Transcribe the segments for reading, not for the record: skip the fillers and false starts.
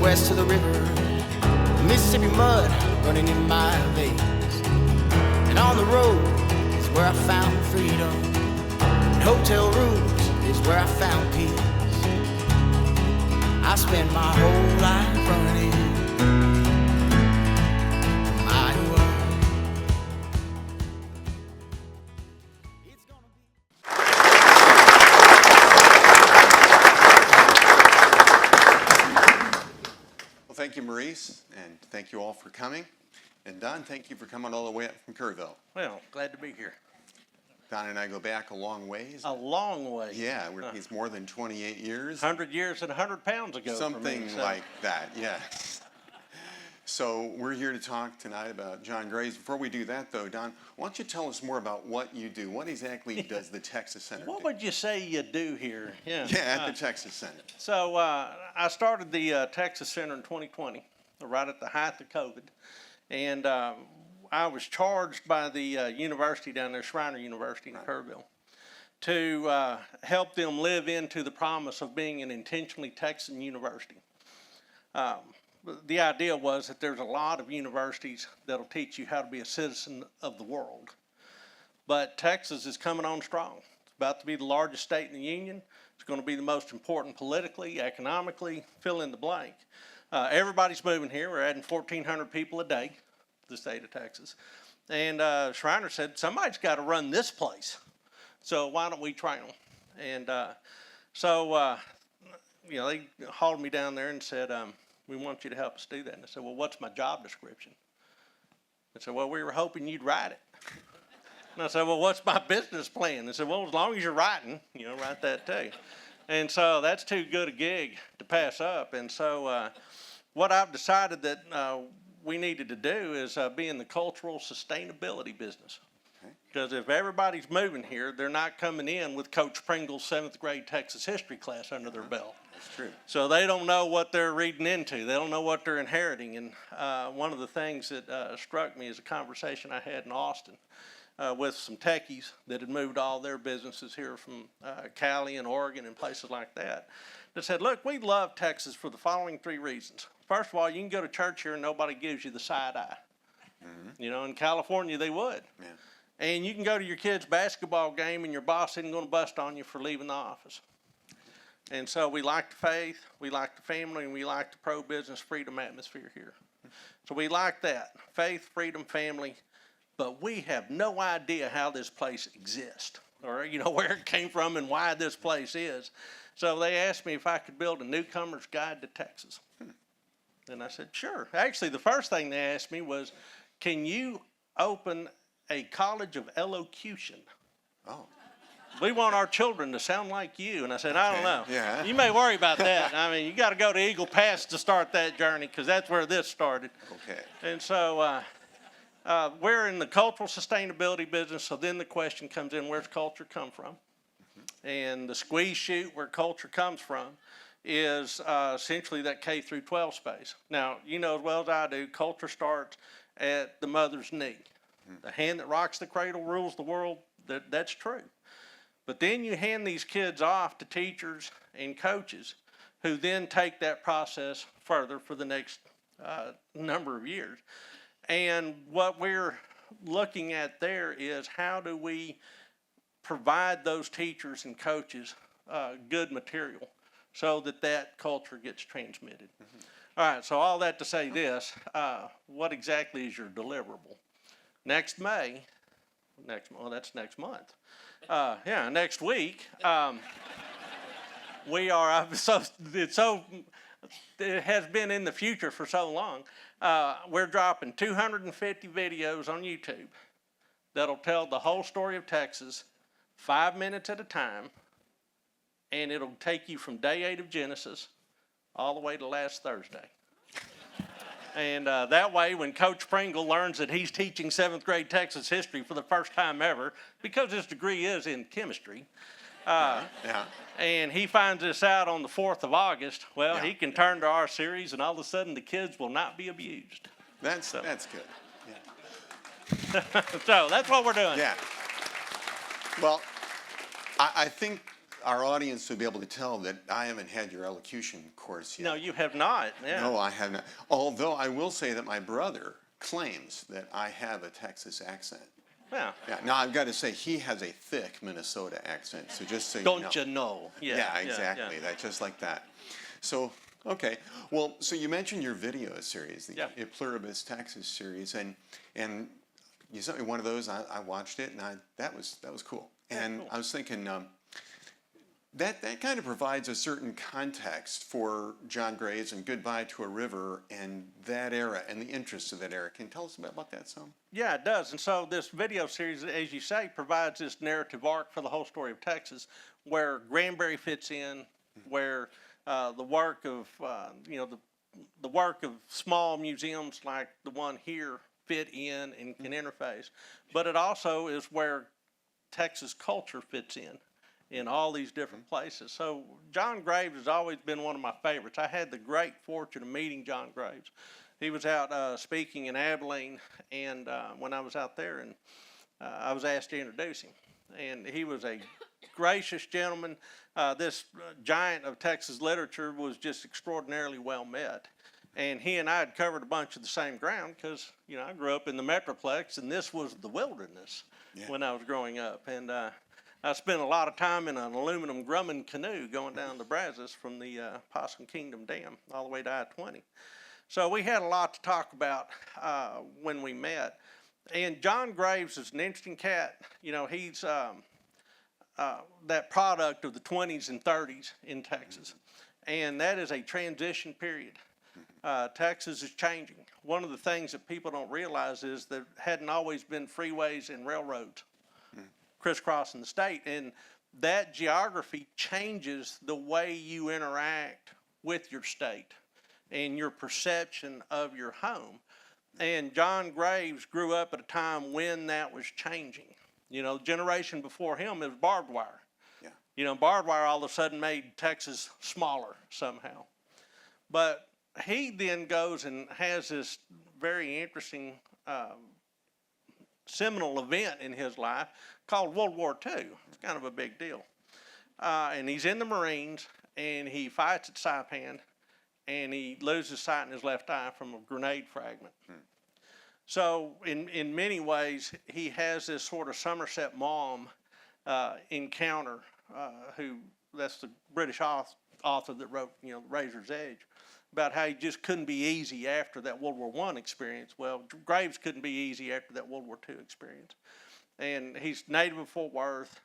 west of the river, Mississippi mud running in my veins. And on the road is where I found freedom, and hotel rooms is where I found peace. I spent my whole life running from Iowa. Well, thank you, Maurice, and thank you all for coming. And Don, thank you for coming all the way up from Kerrville. Well, glad to be here. Don and I go back a long ways. A long way. Yeah, it's more than 28 years. 100 years and 100 pounds ago. Something for me, so. like that, yes. So we're here to talk tonight about John Gray's. Before we do that, though, Don, why don't you tell us more about what you do? What exactly does the Texas Center do? What would you say you do here? Yeah, at the Texas Center. So I started the Texas Center in 2020, right at the height of COVID. And I was charged by the university down there, Schreiner University in Kerrville, to help them live into the promise of being an intentionally Texan university. The idea was that there's a lot of universities that'll teach you how to be a citizen of the world. But Texas is coming on strong. It's about to be the largest state in the union. It's going to be the most important politically, economically, fill in the blank. Everybody's moving here. We're adding 1,400 people a day to the state of Texas. And Schreiner said, somebody's got to run this place. So why don't we train them? And they hauled me down there and said, we want you to help us do that. And I said, well, what's my job description? I said, well, we were hoping you'd write it. And I said, well, what's my business plan? They said, well, as long as you're writing, write that too. And so that's too good a gig to pass up. And so what I've decided that we needed to do is be in the cultural sustainability business. Because if everybody's moving here, they're not coming in with Coach Pringle's 7th grade Texas history class under their belt. That's true. So they don't know what they're reading into. They don't know what they're inheriting. And one of the things that struck me is a conversation I had in Austin with some techies that had moved all their businesses here from Cali and Oregon and places like that. They said, look, we love Texas for the following 3 reasons. First of all, you can go to church here and nobody gives you the side eye. Mm-hmm. In California they would. Yeah. And you can go to your kid's basketball game and your boss isn't going to bust on you for leaving the office. And so we like the faith, we like the family, and we like the pro-business freedom atmosphere here. So we like that, faith, freedom, family, but we have no idea how this place exists or, where it came from and why this place is. So they asked me if I could build a newcomer's guide to Texas. And I said, sure. Actually, the first thing they asked me was, can you open a college of elocution? Oh. We want our children to sound like you. And I said, I don't know. Yeah. You may worry about that. I mean, you got to go to Eagle Pass to start that journey because that's where this started. Okay. And so we're in the cultural sustainability business. So then the question comes in, where's culture come from? Mm-hmm. And the squeeze chute where culture comes from is essentially that K through 12 space. Now, you know as well as I do, culture starts at the mother's knee. Mm-hmm. The hand that rocks the cradle rules the world. That's true. But then you hand these kids off to teachers and coaches who then take that process further for the next number of years. And what we're looking at there is how do we provide those teachers and coaches good material so that culture gets transmitted. Mm-hmm. All right, so all that to say this, what exactly is your deliverable? Next May, that's next month. Next week, we are, it has been in the future for so long, we're dropping 250 videos on YouTube that'll tell the whole story of Texas 5 minutes at a time, and it'll take you from day 8 of Genesis all the way to last Thursday. And that way, when Coach Pringle learns that he's teaching 7th grade Texas history for the first time ever, because his degree is in chemistry, and he finds this out on the 4th of August, he can turn to our series, and all of a sudden the kids will not be abused. That's good. Yeah. So that's what we're doing. Yeah. Well, I think our audience would be able to tell that I haven't had your elocution course yet. No, you have not. Yeah. No, I have not. Although I will say that my brother claims that I have a Texas accent. Yeah. Yeah. Now I've got to say he has a thick Minnesota accent. So just so you know. Don't you know? Yeah, exactly. That just like that. So okay. Well, so you mentioned your video series, the Yeah. A Pluribus Texas series, and you sent me one of those. I watched it, and that was cool. And cool. I was thinking. That kind of provides a certain context for John Graves and Goodbye to a River and that era and the interests of that era. Can you tell us about that some? Yeah, it does. And so this video series, as you say, provides this narrative arc for the whole story of Texas, where Granbury fits in, where the work of the work of small museums like the one here fit in and can interface. But it also is where Texas culture fits in all these different places. So John Graves has always been one of my favorites. I had the great fortune of meeting John Graves. He was out speaking in Abilene, and when I was out there, and I was asked to introduce him. And he was a gracious gentleman. This giant of Texas literature was just extraordinarily well met. And he and I had covered a bunch of the same ground because, I grew up in the Metroplex, and this was the wilderness when I was growing up. And I spent a lot of time in an aluminum Grumman canoe going down the Brazos from the Possum Kingdom Dam all the way to I-20. So we had a lot to talk about when we met. And John Graves is an interesting cat. He's that product of the 20s and 30s in Texas. And that is a transition period. Texas is changing. One of the things that people don't realize is there hadn't always been freeways and railroads crisscrossing the state, and that geography changes the way you interact with your state and your perception of your home. And John Graves grew up at a time when that was changing. The generation before him, it was barbed wire. Yeah. Barbed wire all of a sudden made Texas smaller somehow. But he then goes and has this very interesting seminal event in his life called World War II. It's kind of a big deal. And he's in the Marines, and he fights at Saipan, and he loses sight in his left eye from a grenade fragment. So in many ways, he has this sort of Somerset Maugham encounter, that's the British author that wrote, Razor's Edge, about how he just couldn't be easy after that World War I experience. Well, Graves couldn't be easy after that World War II experience. And he's native of Fort Worth.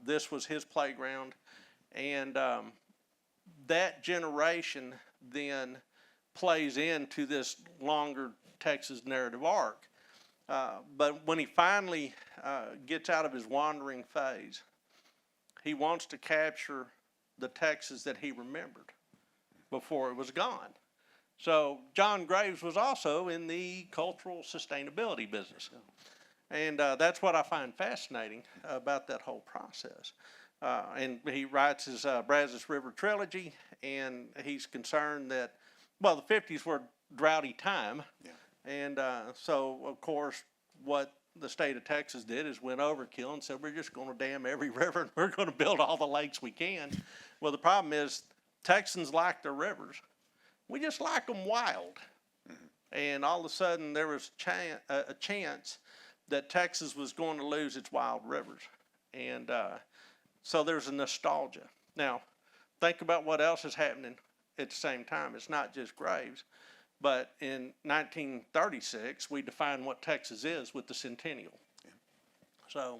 This was his playground. And that generation then plays into this longer Texas narrative arc. But when he finally gets out of his wandering phase, he wants to capture the Texas that he remembered before it was gone. So John Graves was also in the cultural sustainability business. And that's what I find fascinating about that whole process. And he writes his Brazos River trilogy, and he's concerned that, the 50s were a droughty time. Yeah. And so, of course, what the state of Texas did is went overkill and said, we're just going to dam every river and we're going to build all the lakes we can. Well, the problem is Texans like their rivers. We just like them wild. And all of a sudden there was a chance that Texas was going to lose its wild rivers. And so there's a nostalgia. Now, think about what else is happening at the same time. It's not just Graves. But in 1936, we defined what Texas is with the Centennial. Yeah. So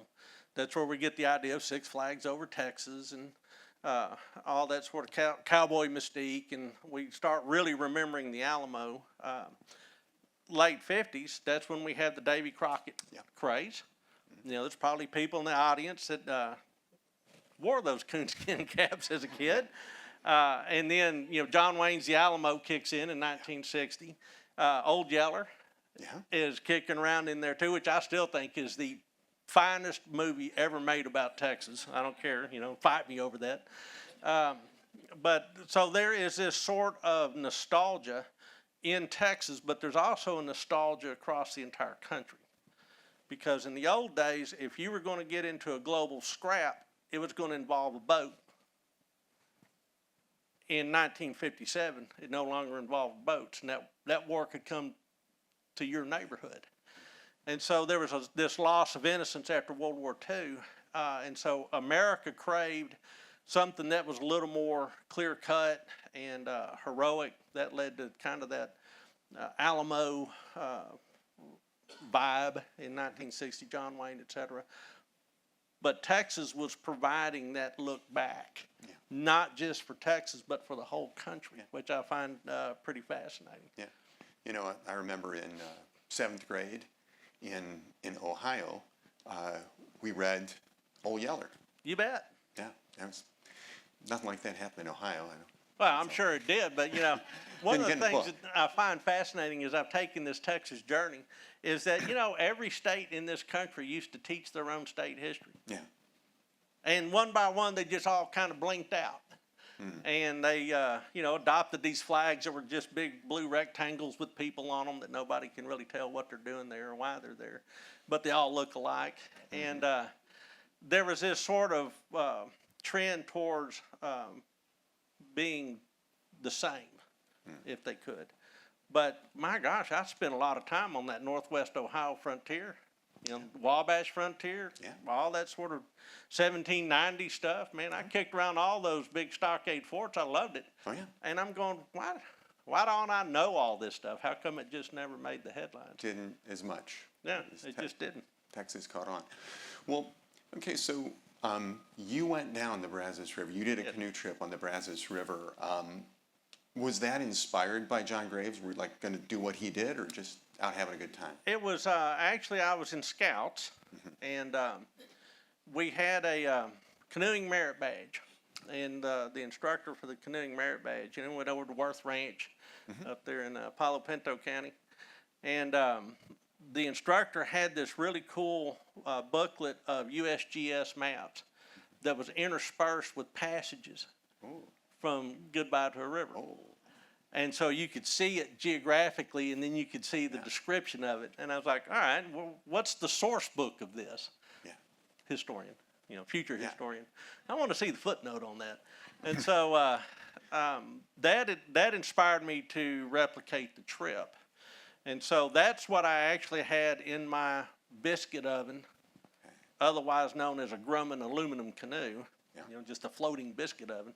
that's where we get the idea of Six Flags Over Texas and all that sort of cowboy mystique. And we start really remembering the Alamo. Late 50s, that's when we had the Davy Crockett craze. There's probably people in the audience that wore those coonskin caps as a kid. And then, John Wayne's The Alamo kicks in 1960. Old Yeller is kicking around in there too, which I still think is the finest movie ever made about Texas. I don't care, fight me over that. But so there is this sort of nostalgia in Texas, but there's also a nostalgia across the entire country. Because in the old days, if you were going to get into a global scrap, it was going to involve a boat in 1957, it no longer involved boats, and that war could come to your neighborhood. And so there was this loss of innocence after World War II, and so America craved something that was a little more clear-cut and heroic. That led to kind of that Alamo vibe in 1960, John Wayne, et cetera. But Texas was providing that look back, not just for Texas, but for the whole country, which I find pretty fascinating. Yeah. You know, I remember in 7th grade in Ohio, we read Old Yeller. You bet. Yeah. Nothing like that happened in Ohio. Well, I'm sure it did, but you know, one of the things that I find fascinating as I've taken this Texas journey is that, you know, every state in this country used to teach their own state history. Yeah. And one by one, they just all kind of blinked out. And they, you know, adopted these flags that were just big blue rectangles with people on them that nobody can really tell what they're doing there or why they're there. But they all look alike. And there was this sort of trend towards being the same, if they could. But my gosh, I spent a lot of time on that Northwest Ohio frontier, you know, Wabash frontier, all that sort of 1790 stuff. Man, I kicked around all those big stockade forts. I loved it. Oh, yeah. And I'm going, why don't I know all this stuff? How come it just never made the headlines? Didn't as much. Yeah, it just didn't. Texas caught on. Well, okay, so you went down the Brazos River. You did a canoe trip on the Brazos River. Was that inspired by John Graves? Were you like going to do what he did, or just out having a good time? It was actually, I was in Scouts, and we had a canoeing merit badge, and the instructor for the canoeing merit badge, you know, went over to Worth Ranch up there in Palo Pinto County, and the instructor had this really cool booklet of USGS maps that was interspersed with passages from Goodbye to a River. And so you could see it geographically, and then you could see the description of it. And I was like, all right, well, what's the source book of this? Historian, you know, future historian. I want to see the footnote on that. And so that inspired me to replicate the trip. And so that's what I actually had in my biscuit oven, otherwise known as a Grumman aluminum canoe, you know, just a floating biscuit oven.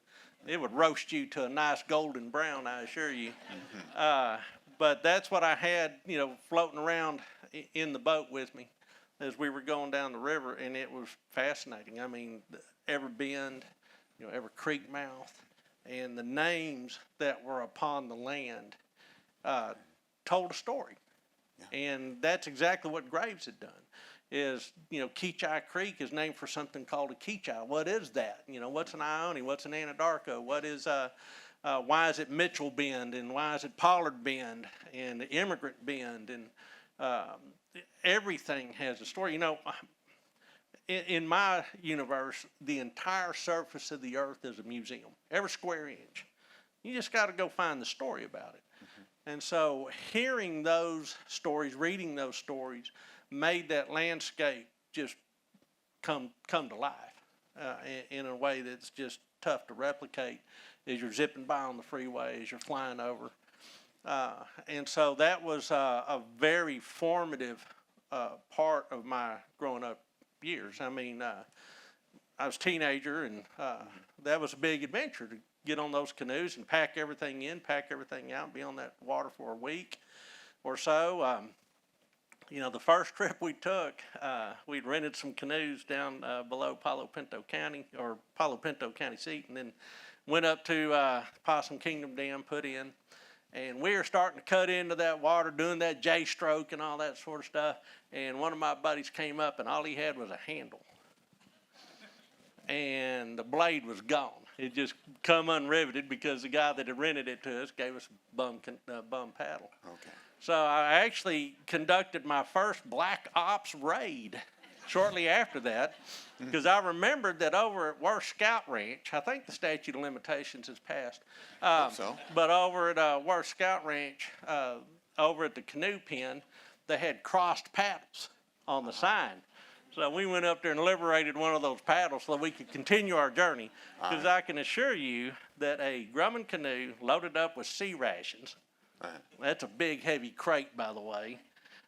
It would roast you to a nice golden brown, I assure you. But that's what I had, you know, floating around in the boat with me as we were going down the river, and it was fascinating. I mean, every bend, you know, every creek mouth, and the names that were upon the land told a story. And that's exactly what Graves had done. Is, you know, Keachai Creek is named for something called a Keachai. What is that? You know, what's an Ione? What's an Anadarko? What is, why is it Mitchell Bend? And why is it Pollard Bend? And the Immigrant Bend? And everything has a story. You know, in my universe, the entire surface of the earth is a museum. Every square inch. You just got to go find the story about it. And so hearing those stories, reading those stories, made that landscape just come to life in a way that's just tough to replicate as you're zipping by on the freeway, as you're flying over. And so that was a very formative part of my growing up years. I mean, I was a teenager, and that was a big adventure to get on those canoes and pack everything in, pack everything out, and be on that water for a week or so. You know, the first trip we took, we'd rented some canoes down below Palo Pinto County, or Palo Pinto County seat, and then went up to Possum Kingdom Dam, put in, and we were starting to cut into that water, doing that J-stroke and all that sort of stuff, and one of my buddies came up, and all he had was a handle, and the blade was gone. It just come unriveted because the guy that had rented it to us gave us a bum paddle. Okay. So I actually conducted my first Black Ops raid shortly after that, because I remembered that over at Worth Scout Ranch, I think the statute of limitations has passed, but over at Worth Scout Ranch, over at the canoe pen, they had crossed paddles on the sign. So we went up there and liberated one of those paddles so we could continue our journey. Because I can assure you that a Grumman canoe loaded up with sea rations, that's a big, heavy crate, by the way,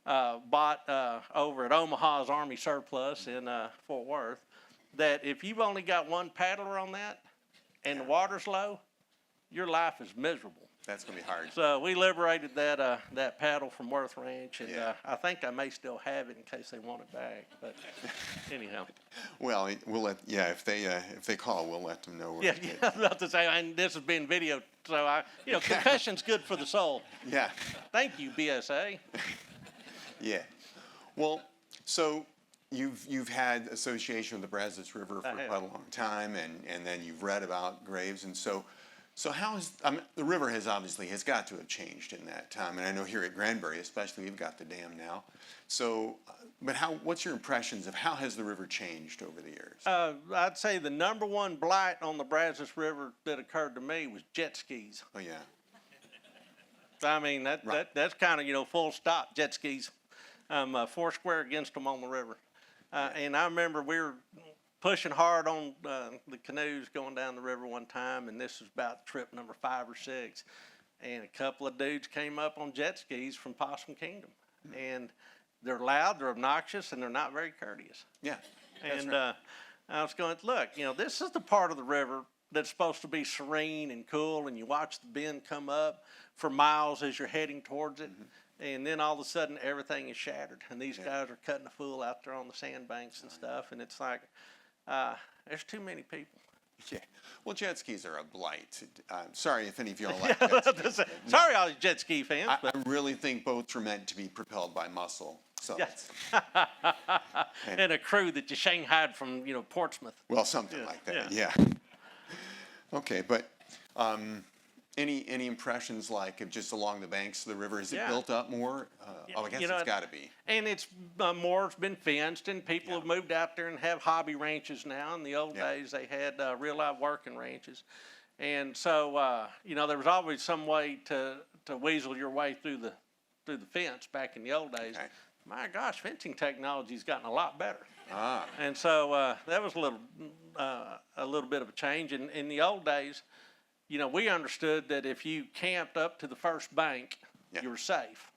bought over at Omaha's Army Surplus in Fort Worth, that if you've only got one paddler on that and the water's low, your life is miserable. That's going to be hard. So we liberated that paddle from Worth Ranch, and I think I may still have it in case they want it back. But anyhow. Well, we'll let, if they call, we'll let them know. Where Yeah, I was about to say, and this has been video, so confession's good for the soul. Yeah. Thank you, BSA. Yeah. Well, so you've had association with the Brazos River for quite a long time, and then you've read about Graves, and so how has the river has got to have changed in that time, and I know here at Granbury especially we've got the dam now. So, but what's your impressions of how has the river changed over the years? I'd say the number one blight on the Brazos River that occurred to me was jet skis. Oh yeah. I mean that's kind of full stop, jet skis. Four square against them on the river, and I remember we were pushing hard on the canoes going down the river one time, and this was about trip number 5 or 6, and a couple of dudes came up on jet skis from Possum Kingdom, and they're loud, they're obnoxious, and they're not very courteous. Yeah. And right. I was going, look, this is the part of the river that's supposed to be serene and cool, and you watch the bend come up for miles as you're heading towards it. And then all of a sudden everything is shattered, and these guys are cutting a fool out there on the sandbanks and stuff, and it's like, there's too many people. Yeah. Well, jet skis are a blight. Sorry if any of y'all like jet skis. Sorry, all you jet ski fans. I really think boats are meant to be propelled by muscle. So. Yes. And a crew that you shanghaied from, Portsmouth. Well, something like that. Yeah. Okay, but any impressions like of just along the banks of the river? Is it built up more? I guess it's got to be. And it's more's been fenced, and people have moved out there and have hobby ranches now. In the old days, they had real live working ranches, and so there was always some way to weasel your way through the fence back in the old days. Okay. My gosh, fencing technology's gotten a lot better. And so that was a little bit of a change. In the old days, we understood that if you camped up to the first bank, you were safe.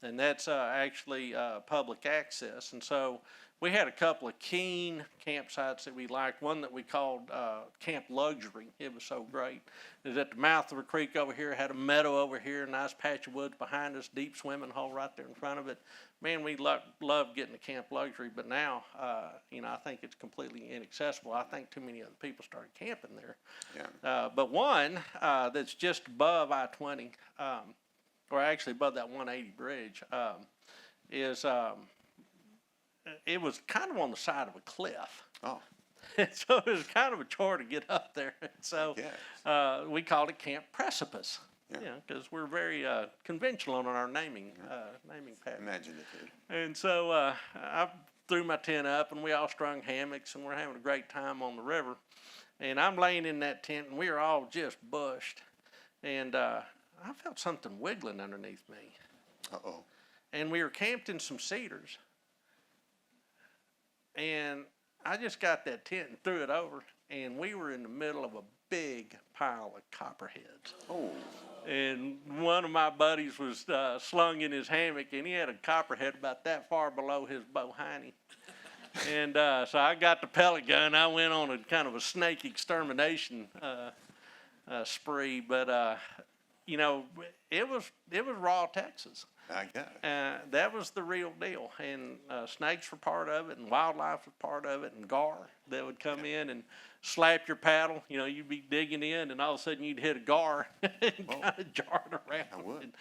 And that's actually public access. And so we had a couple of keen campsites that we liked. One that we called Camp Luxury. It was so great. It was at the mouth of a creek over here, had a meadow over here, a nice patch of woods behind us, deep swimming hole right there in front of it. Man, we loved getting to Camp Luxury, but now, I think it's completely inaccessible. I think too many other people started camping there. Yeah. But one that's just above I-20, or actually above that 180 bridge, is it was kind of on the side of a cliff. Oh. So it was kind of a chore to get up there. So we called it Camp Precipice. Because we're very conventional on our naming pattern. Imaginative. And so I threw my tent up, and we all strung hammocks, and we're having a great time on the river. And I'm laying in that tent, and we were all just bushed. And I felt something wiggling underneath me. Uh-oh. And we were camped in some cedars. And I just got that tent and threw it over, and we were in the middle of a big pile of copperheads. Oh. And one of my buddies was slung in his hammock, and he had a copperhead about that far below his bow hiney. And so I got the pellet gun. I went on a kind of a snake extermination spree, but it was raw Texas. I guess. That was the real deal, and snakes were part of it, and wildlife was part of it, and gar that would come in and slap your paddle. You'd be digging in, and all of a sudden you'd hit a gar and kind of jar it around. I would. And,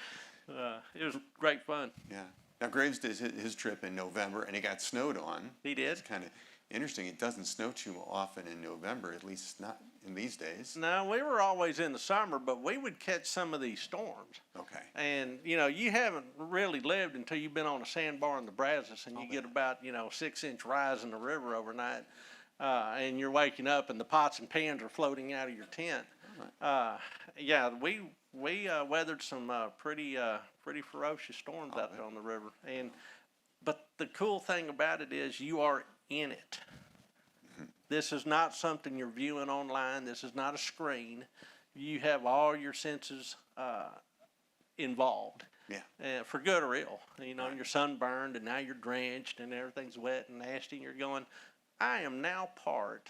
it was great fun. Yeah. Now Graves did his trip in November, and it got snowed on. He did. It's kind of interesting. It doesn't snow too often in November, at least not in these days. No, we were always in the summer, but we would catch some of these storms. Okay. And, you haven't really lived until you've been on a sandbar in the Brazos, and you get about, 6-inch rise in the river overnight, and you're waking up and the pots and pans are floating out of your tent. We weathered some pretty ferocious storms out there on the river. But the cool thing about it is you are in it. This is not something you're viewing online. This is not a screen. You have all your senses involved. Yeah. For good or ill. You know, you're sunburned and now you're drenched and everything's wet and nasty and you're going, I am now part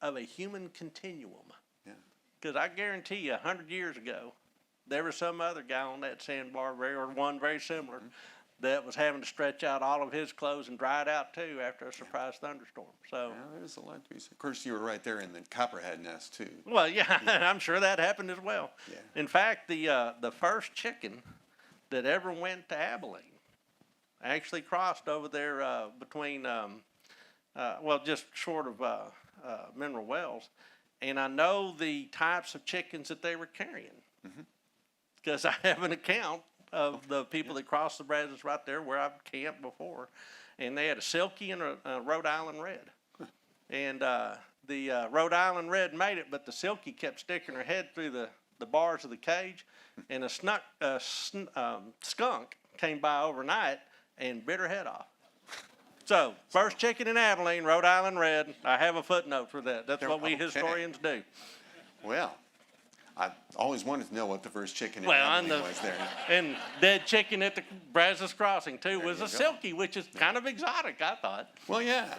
of a human continuum. Yeah. Because I guarantee you 100 years ago, there was some other guy on that sandbar, or one very similar, that was having to stretch out all of his clothes and dry it out too after a surprise thunderstorm. So, Well, there's a lot to be said. Of course, you were right there in the copperhead nest too. well, yeah, I'm sure that happened as well. Yeah. In fact, the first chicken that ever went to Abilene actually crossed over there between, well, just short of Mineral Wells. And I know the types of chickens that they were carrying because I have an account of the people that crossed the Brazos right there where I've camped before. And they had a Silky and a Rhode Island Red. And the Rhode Island Red made it, but the Silky kept sticking her head through the bars of the cage. And a skunk came by overnight and bit her head off. So, first chicken in Abilene, Rhode Island Red. I have a footnote for that. That's what we historians do. Well, I always wanted to know what the first chicken in Well, Abilene was there. And dead chicken at the Brazos Crossing, too, was a Silky, which is kind of exotic, I thought. Well, yeah.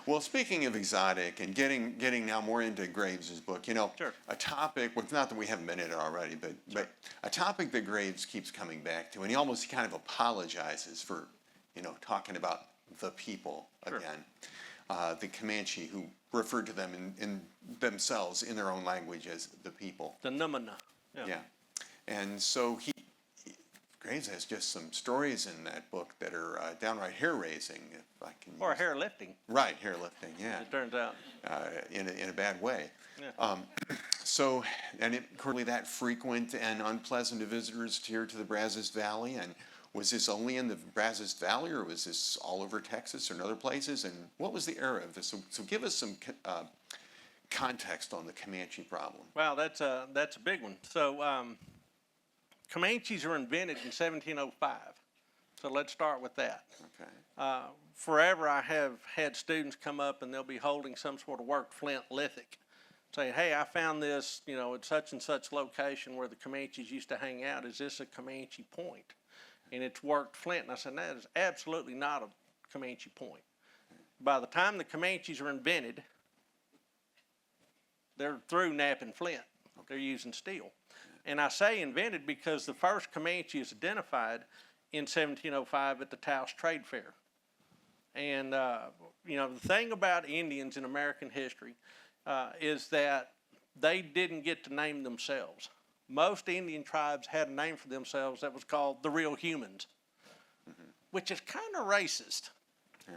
Well, speaking of exotic and getting now more into Graves' book, you know, Sure. a topic, well, it's not that we haven't been in it already, but a topic that Graves keeps coming back to, and he almost kind of apologizes for, you know, talking about the people again. The Comanche, who referred to them in themselves in their own language as the people. The Numina. Yeah. And so Graves has just some stories in that book that are downright hair-raising, if I can Or use- hair lifting, Right, hair lifting, yeah, it turns out. in a bad way. Yeah. So, and it currently that frequent and unpleasant to visitors here to the Brazos Valley, and was this only in the Brazos Valley, or was this all over Texas or in other places? And what was the era of this? So give us some context on the Comanche problem. Wow, that's a big one. So, Comanches were invented in 1705. So let's start with that. Okay. Forever I have had students come up and they'll be holding some sort of worked flint lithic, saying, hey, I found this, you know, at such and such location where the Comanches used to hang out. Is this a Comanche point? And it's worked flint. And I said, that is absolutely not a Comanche point. By the time the Comanches were invented, they're through knapping flint. They're using steel. And I say invented because the first Comanche is identified in 1705 at the Taos Trade Fair. And, you know, the thing about Indians in American history is that they didn't get to name themselves. Most Indian tribes had a name for themselves that was called the real humans, which is kind of racist.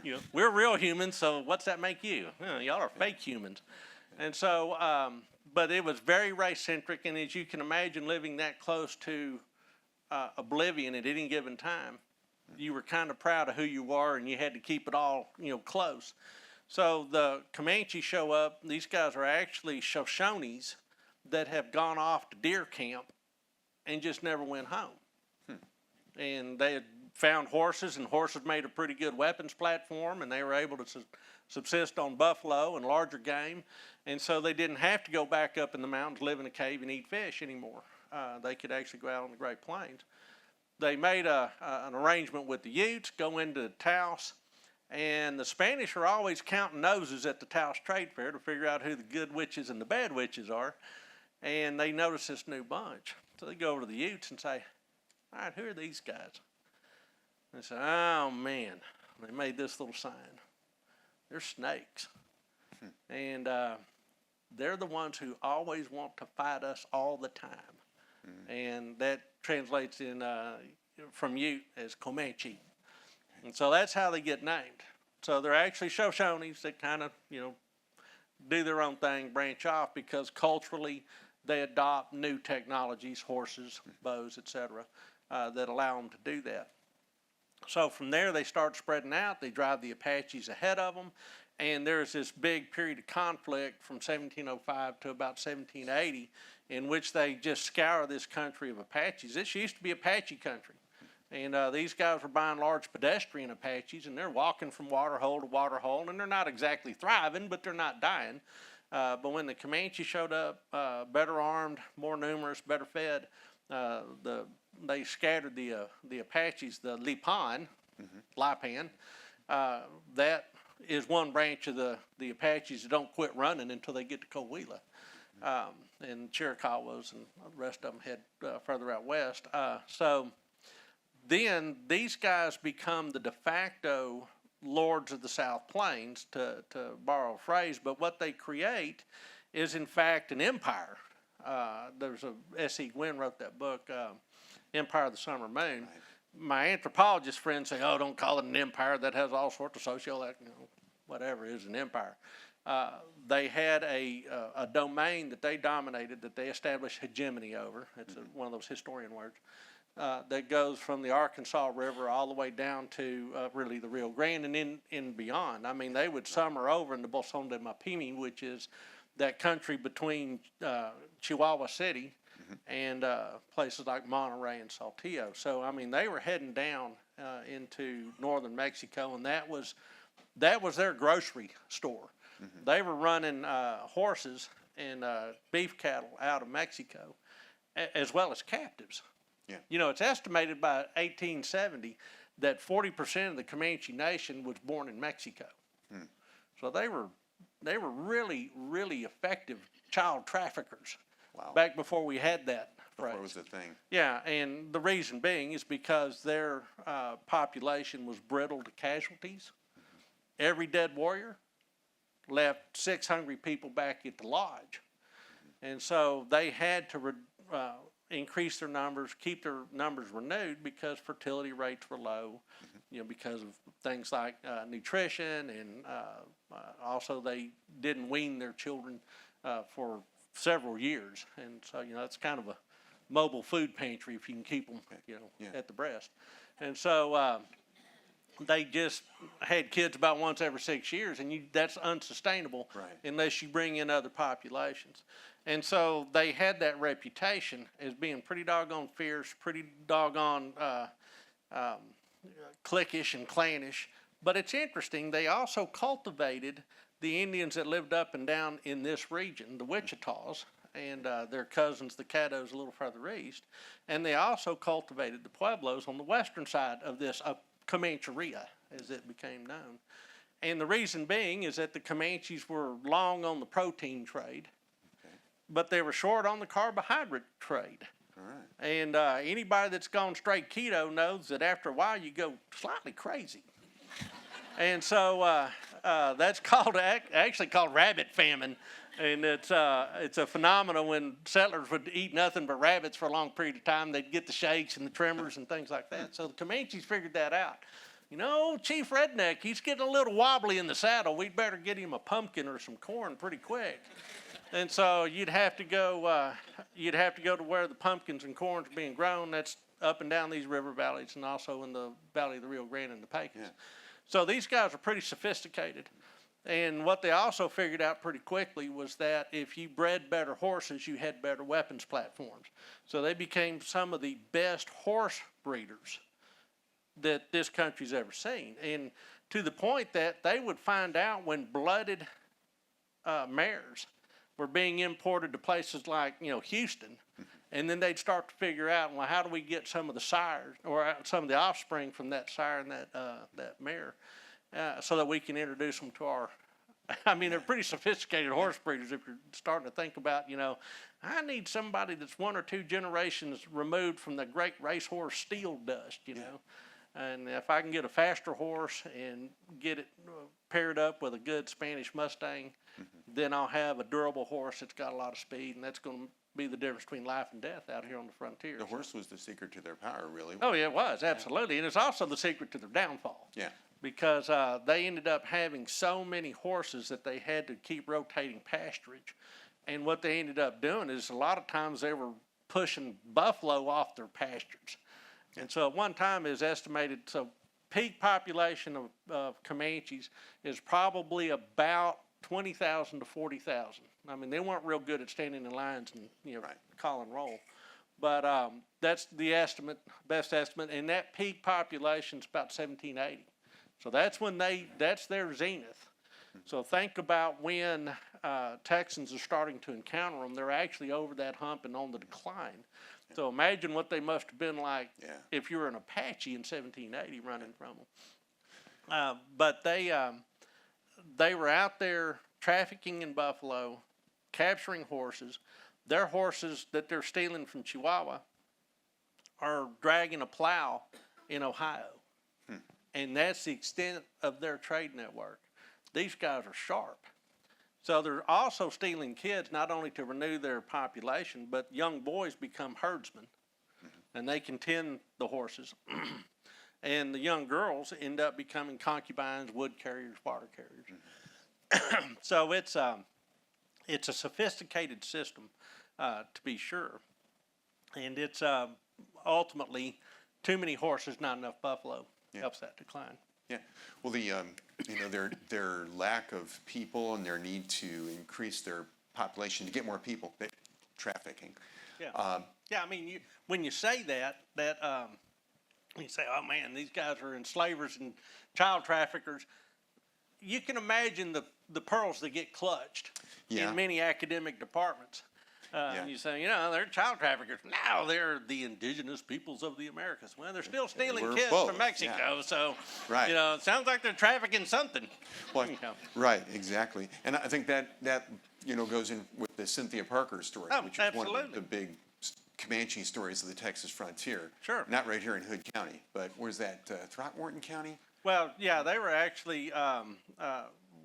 You know, we're real humans, so what's that make you? Y'all are fake humans. And so, but it was very race-centric, and as you can imagine, living that close to oblivion at any given time, you were kind of proud of who you were, and you had to keep it all, you know, close. So the Comanche show up. These guys are actually Shoshones that have gone off to deer camp and just never went home. And they had found horses, and horses made a pretty good weapons platform, and they were able to subsist on buffalo and larger game. And so they didn't have to go back up in the mountains, live in a cave, and eat fish anymore. They could actually go out on the Great Plains. They made an arrangement with the Utes, go into Taos, and the Spanish are always counting noses at the Taos Trade Fair to figure out who the good witches and the bad witches are. And they notice this new bunch. So they go over to the Utes and say, all right, who are these guys? And they say, oh, man, they made this little sign. They're snakes. And they're the ones who always want to fight us all the time. And that translates in from Ute as Comanche. And so that's how they get named. So they're actually Shoshones that kind of, you know, do their own thing, branch off, because culturally they adopt new technologies, horses, bows, etc., that allow them to do that. So from there they start spreading out. They drive the Apaches ahead of them. And there's this big period of conflict from 1705 to about 1780 in which they just scour this country of Apaches. This used to be Apache country. And these guys were buying large pedestrian Apaches, and they're walking from water hole to water hole, and they're not exactly thriving, but they're not dying. But when the Comanche showed up, better armed, more numerous, better fed, they scattered the Apaches, the Lipan, Lipan. That is one branch of the Apaches that don't quit running until they get to Coahuila. And Chiricahuas and the rest of them head further out west. So then these guys become the de facto lords of the South Plains, to borrow a phrase, but what they create is in fact an empire. There's S.E. Gwynn wrote that book, Empire of the Summer Moon. Right. My anthropologist friends say, oh, don't call it an empire. That has all sorts of social, whatever is an empire. They had a domain that they dominated, that they established hegemony over. It's one of those historian words. That goes from the Arkansas River all the way down to really the Rio Grande and in beyond. I mean, they would summer over in the Bolson de Mapimi, which is that country between Chihuahua City and places like Monterey and Saltillo. So, I mean, they were heading down into northern Mexico, and that was their grocery store. They were running horses and beef cattle out of Mexico, as well as captives. Yeah. You know, it's estimated by 1870 that 40% of the Comanche Nation was born in Mexico. So they were really, really effective child traffickers. Wow. Back before we had that phrase. Before it was a thing. Yeah, and the reason being is because their population was brittle to casualties. Every dead warrior left 6 hungry people back at the lodge. And so they had to increase their numbers, keep their numbers renewed, because fertility rates were low, because of things like nutrition, and also they didn't wean their children for several years. And so, it's kind of a mobile food pantry if you can keep them, at the breast. And so they just had kids about once every 6 years, and that's unsustainable unless you bring in other populations. And so they had that reputation as being pretty doggone fierce, pretty doggone cliquish and clannish. But it's interesting, they also cultivated the Indians that lived up and down in this region, the Wichitas, and their cousins, the Caddos, a little further east. And they also cultivated the Pueblos on the western side of this Comancheria, as it became known. And the reason being is that the Comanches were long on the protein trade, but they were short on the carbohydrate trade. All right. And anybody that's gone straight keto knows that after a while you go slightly crazy. And so that's actually called rabbit famine. And it's a phenomenon when settlers would eat nothing but rabbits for a long period of time. They'd get the shakes and the tremors and things like that. So the Comanches figured that out. Chief Redneck, he's getting a little wobbly in the saddle. We'd better get him a pumpkin or some corn pretty quick. And so you'd have to go to where the pumpkins and corns are being grown. That's up and down these river valleys, and also in the valley of the Rio Grande and the Pecos. Yeah. So these guys are pretty sophisticated. And what they also figured out pretty quickly was that if you bred better horses, you had better weapons platforms. So they became some of the best horse breeders that this country's ever seen. And to the point that they would find out when blooded mares were being imported to places like, Houston. And then they'd start to figure out, well, how do we get some of the sires or some of the offspring from that sire and that mare so that we can introduce them to our, they're pretty sophisticated horse breeders if you're starting to think about, I need somebody that's 1 or 2 generations removed from the great racehorse steel dust, know. And if I can get a faster horse and get it paired up with a good Spanish Mustang, then I'll have a durable horse that's got a lot of speed, and that's going to be the difference between life and death out here on the frontier. The horse was the secret to their power, really. Oh, yeah, it was, absolutely. And it's also the secret to their downfall. Yeah. Because they ended up having so many horses that they had to keep rotating pasturage. And what they ended up doing is a lot of times they were pushing buffalo off their pastures. And so at one time it was estimated, so peak population of Comanches is probably about 20,000 to 40,000. They weren't real good at standing in lines and, call and roll. But that's the estimate, best estimate, and that peak population's about 1780. So that's when that's their zenith. So think about when Texans are starting to encounter them. They're actually over that hump and on the decline. So imagine what they must have been like if you were an Apache in 1780 running from them. But they were out there trafficking in buffalo, capturing horses. Their horses that they're stealing from Chihuahua are dragging a plow in Ohio. And that's the extent of their trade network. These guys are sharp. So they're also stealing kids not only to renew their population, but young boys become herdsmen. And they can tend the horses. And the young girls end up becoming concubines, wood carriers, water carriers. So it's a sophisticated system, to be sure. And it's ultimately too many horses, not enough buffalo helps that decline. Yeah. Well, the their lack of people and their need to increase their population to get more people, trafficking. Yeah. I mean, when you say that you say, oh man, these guys are enslavers and child traffickers. You can imagine the pearls that get clutched in many academic departments. You say, they're child traffickers. Now they're the indigenous peoples of the Americas. Well, they're still stealing kids from Mexico. So, it sounds like they're trafficking something. Well, right, exactly. And I think that goes in with the Cynthia Parker story, which is one of the big Comanche stories of the Texas frontier. Sure. Not right here in Hood County, but where's that, Throckmorton County? Well, yeah, they were actually,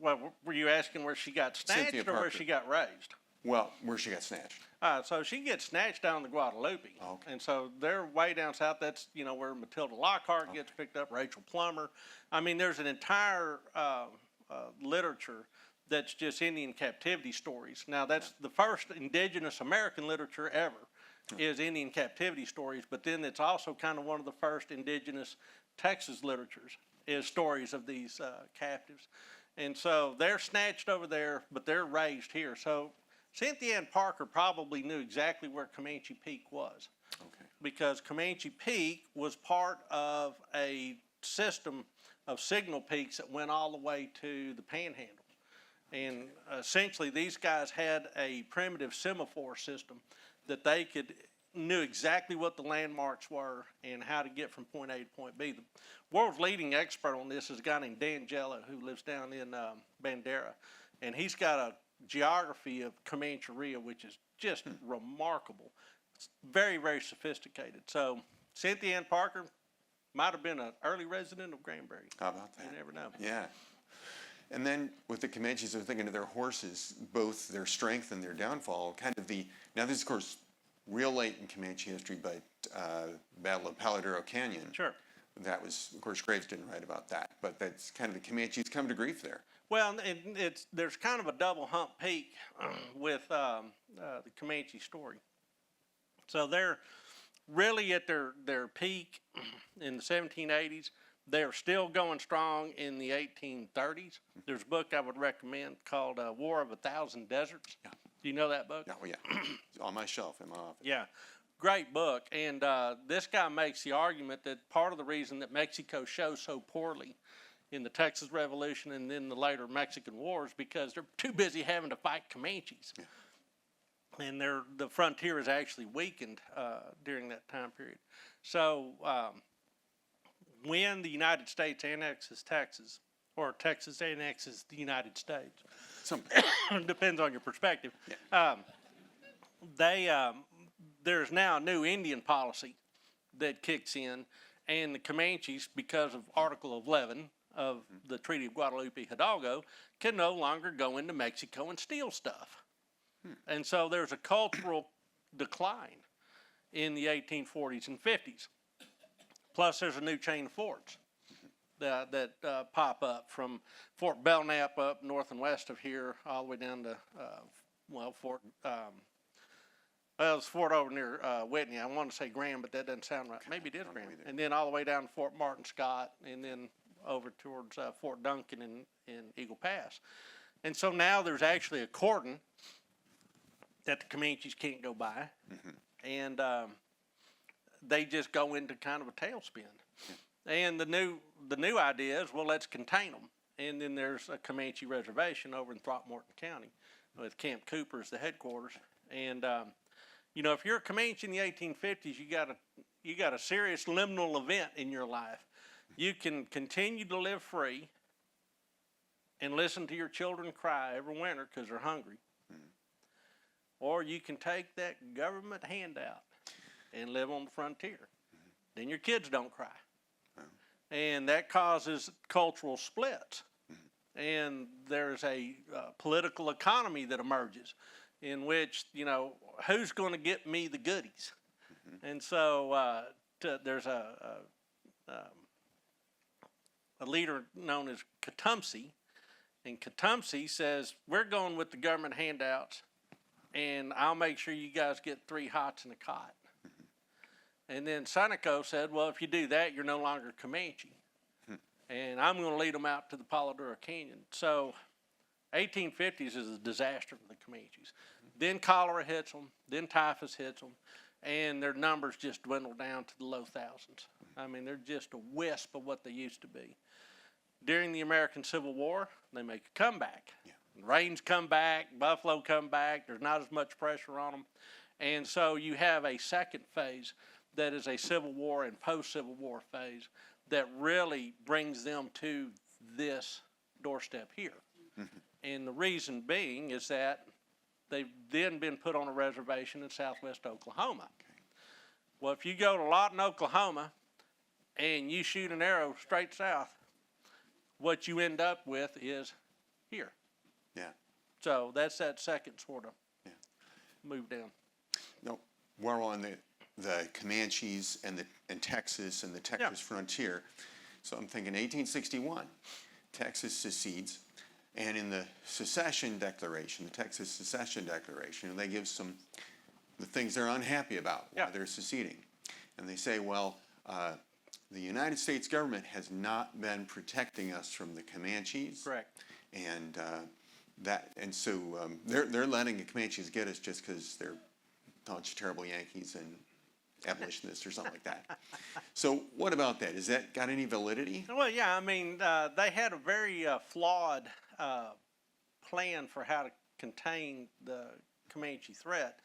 were you asking where she got snatched or where she got raised? Well, where she got snatched. So she gets snatched down the Guadalupe. Oh, okay. And so they're way down south. That's, where Matilda Lockhart gets picked up, Rachel Plummer. I mean, there's an entire literature that's just Indian captivity stories. Now, that's the first indigenous American literature ever is Indian captivity stories, but then it's also kind of one of the first indigenous Texas literatures is stories of these captives. And so they're snatched over there, but they're raised here. So Cynthia Ann Parker probably knew exactly where Comanche Peak was. Okay. Because Comanche Peak was part of a system of signal peaks that went all the way to the Panhandle. And essentially these guys had a primitive semaphore system that they knew exactly what the landmarks were and how to get from point A to point B. The world's leading expert on this is a guy named Dan Jello who lives down in Bandera. And he's got a geography of Comancheria, which is just remarkable. It's very, very sophisticated. So Cynthia Ann Parker might have been an early resident of Granbury. How about that? You never know. Yeah. And then with the Comanches, I'm thinking of their horses, both their strength and their downfall, now this is, of course, real late in Comanche history, but Battle of Paladero Canyon. Sure. That was, of course, Graves didn't write about that, but that's kind of the Comanches come to grief there. Well, there's kind of a double hump peak with the Comanche story. So they're really at their peak in the 1780s. They're still going strong in the 1830s. There's a book I would recommend called War of a Thousand Deserts. Yeah. Do you know that book? Oh, yeah. It's on my shelf in my office. Yeah. Great book. And this guy makes the argument that part of the reason that Mexico shows so poorly in the Texas Revolution and then the later Mexican Wars because they're too busy having to fight Comanches. Yeah. And the frontier is actually weakened during that time period. So when the United States annexes Texas, or Texas annexes the United States, depends on your perspective, there's now a new Indian policy that kicks in, and the Comanches, because of Article 11 of the Treaty of Guadalupe Hidalgo, can no longer go into Mexico and steal stuff. And so there's a cultural decline in the 1840s and 50s. Plus, there's a new chain of forts that pop up from Fort Belknap up north and west of here, all the way down to Fort. It's Fort over near Whitney. I want to say Graham, but that doesn't sound right. Maybe it is Graham. And then all the way down to Fort Martin Scott, and then over towards Fort Duncan in Eagle Pass. And so now there's actually a cordon that the Comanches can't go by. And they just go into kind of a tailspin. And the new idea is, well, let's contain them. And then there's a Comanche reservation over in Throckmorton County with Camp Cooper as the headquarters. And, you know, if you're a Comanche in the 1850s, you got a serious liminal event in your life. You can continue to live free and listen to your children cry every winter because they're hungry. Or you can take that government handout and live on the frontier. Then your kids don't cry. And that causes cultural splits. And there's a political economy that emerges in which, you know, who's going to get me the goodies? And so there's a leader known as Tecumseh, and Tecumseh says, we're going with the government handouts, and I'll make sure you guys get 3 hots and a cot. And then Seneca said, well, if you do that, you're no longer Comanche. And I'm going to lead them out to the Paladura Canyon. So 1850s is a disaster for the Comanches. Then cholera hits them, then typhus hits them, and their numbers just dwindle down to the low thousands. I mean, they're just a wisp of what they used to be. During the American Civil War, they make a comeback. Rains come back, buffalo come back, there's not as much pressure on them. And so you have a second phase that is a Civil War and post-Civil War phase that really brings them to this doorstep here. And the reason being is that they've then been put on a reservation in southwest Oklahoma. Well, if you go to Lawton, Oklahoma, and you shoot an arrow straight south, what you end up with is here. So that's that second sort of move down. No, we're on the Comanches and Texas and the Texas frontier. So I'm thinking 1861, Texas secedes, and in the secession declaration, the Texas secession declaration, they give the things they're unhappy about why they're seceding. And they say, well, the United States government has not been protecting us from the Comanches. Correct. And so they're letting the Comanches get us just because they're a bunch of terrible Yankees and abolitionists or something like that. So what about that? Has that got any validity? Well, yeah, I mean, they had a very flawed plan for how to contain the Comanche threat.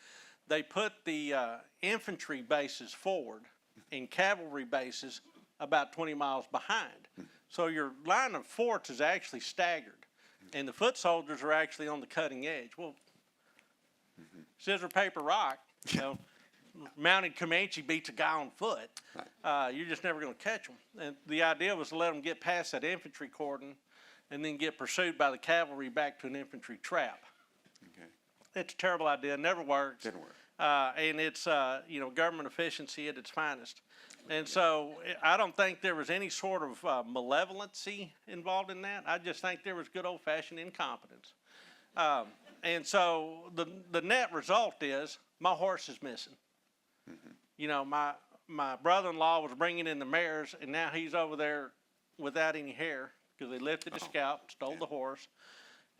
They put the infantry bases forward and cavalry bases about 20 miles behind. So your line of forts is actually staggered, and the foot soldiers are actually on the cutting edge. Well, scissor, paper, rock, you know, mounted Comanche beats a guy on foot. You're just never going to catch them. And the idea was to let them get past that infantry cordon and then get pursued by the cavalry back to an infantry trap. It's a terrible idea. It never works. Didn't work. And it's, you know, government efficiency at its finest. And so I don't think there was any sort of malevolency involved in that. I just think there was good old-fashioned incompetence. And so the net result is my horse is missing. You know, my brother-in-law was bringing in the mares, and now he's over there without any hair because they lifted his scalp, stole the horse.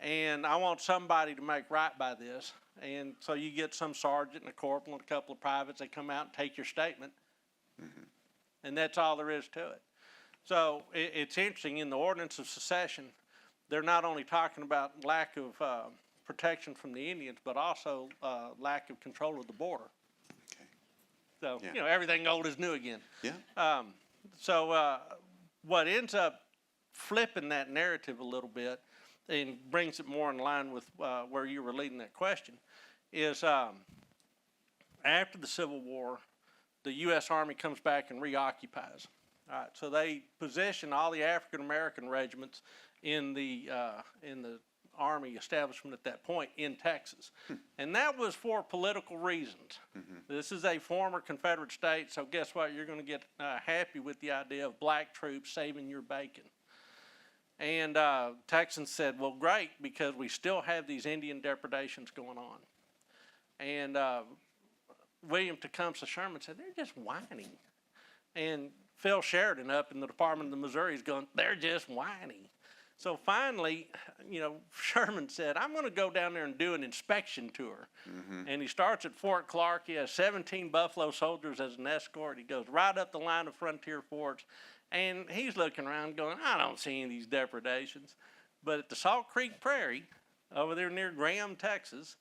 And I want somebody to make right by this. And so you get some sergeant and a corporal and a couple of privates. They come out and take your statement. And that's all there is to it. So it's interesting, in the Ordinance of Secession, they're not only talking about lack of protection from the Indians, but also lack of control of the border. So, you know, everything old is new again. So what ends up flipping that narrative a little bit and brings it more in line with where you were leading that question is after the Civil War, the U.S. Army comes back and reoccupies. All right, so they position all the African-American regiments in the Army establishment at that point in Texas. And that was for political reasons. This is a former Confederate state, so guess what? You're going to get happy with the idea of black troops saving your bacon. And Texans said, well, great, because we still have these Indian depredations going on. And William Tecumseh Sherman said, they're just whining. And Phil Sheridan up in the Department of the Missouri is going, they're just whining. So finally, Sherman said, I'm going to go down there and do an inspection tour. And he starts at Fort Clark. He has 17 Buffalo soldiers as an escort. He goes right up the line of frontier forts. And he's looking around going, I don't see any of these depredations. But at the Salt Creek Prairie, over there near Graham, Texas,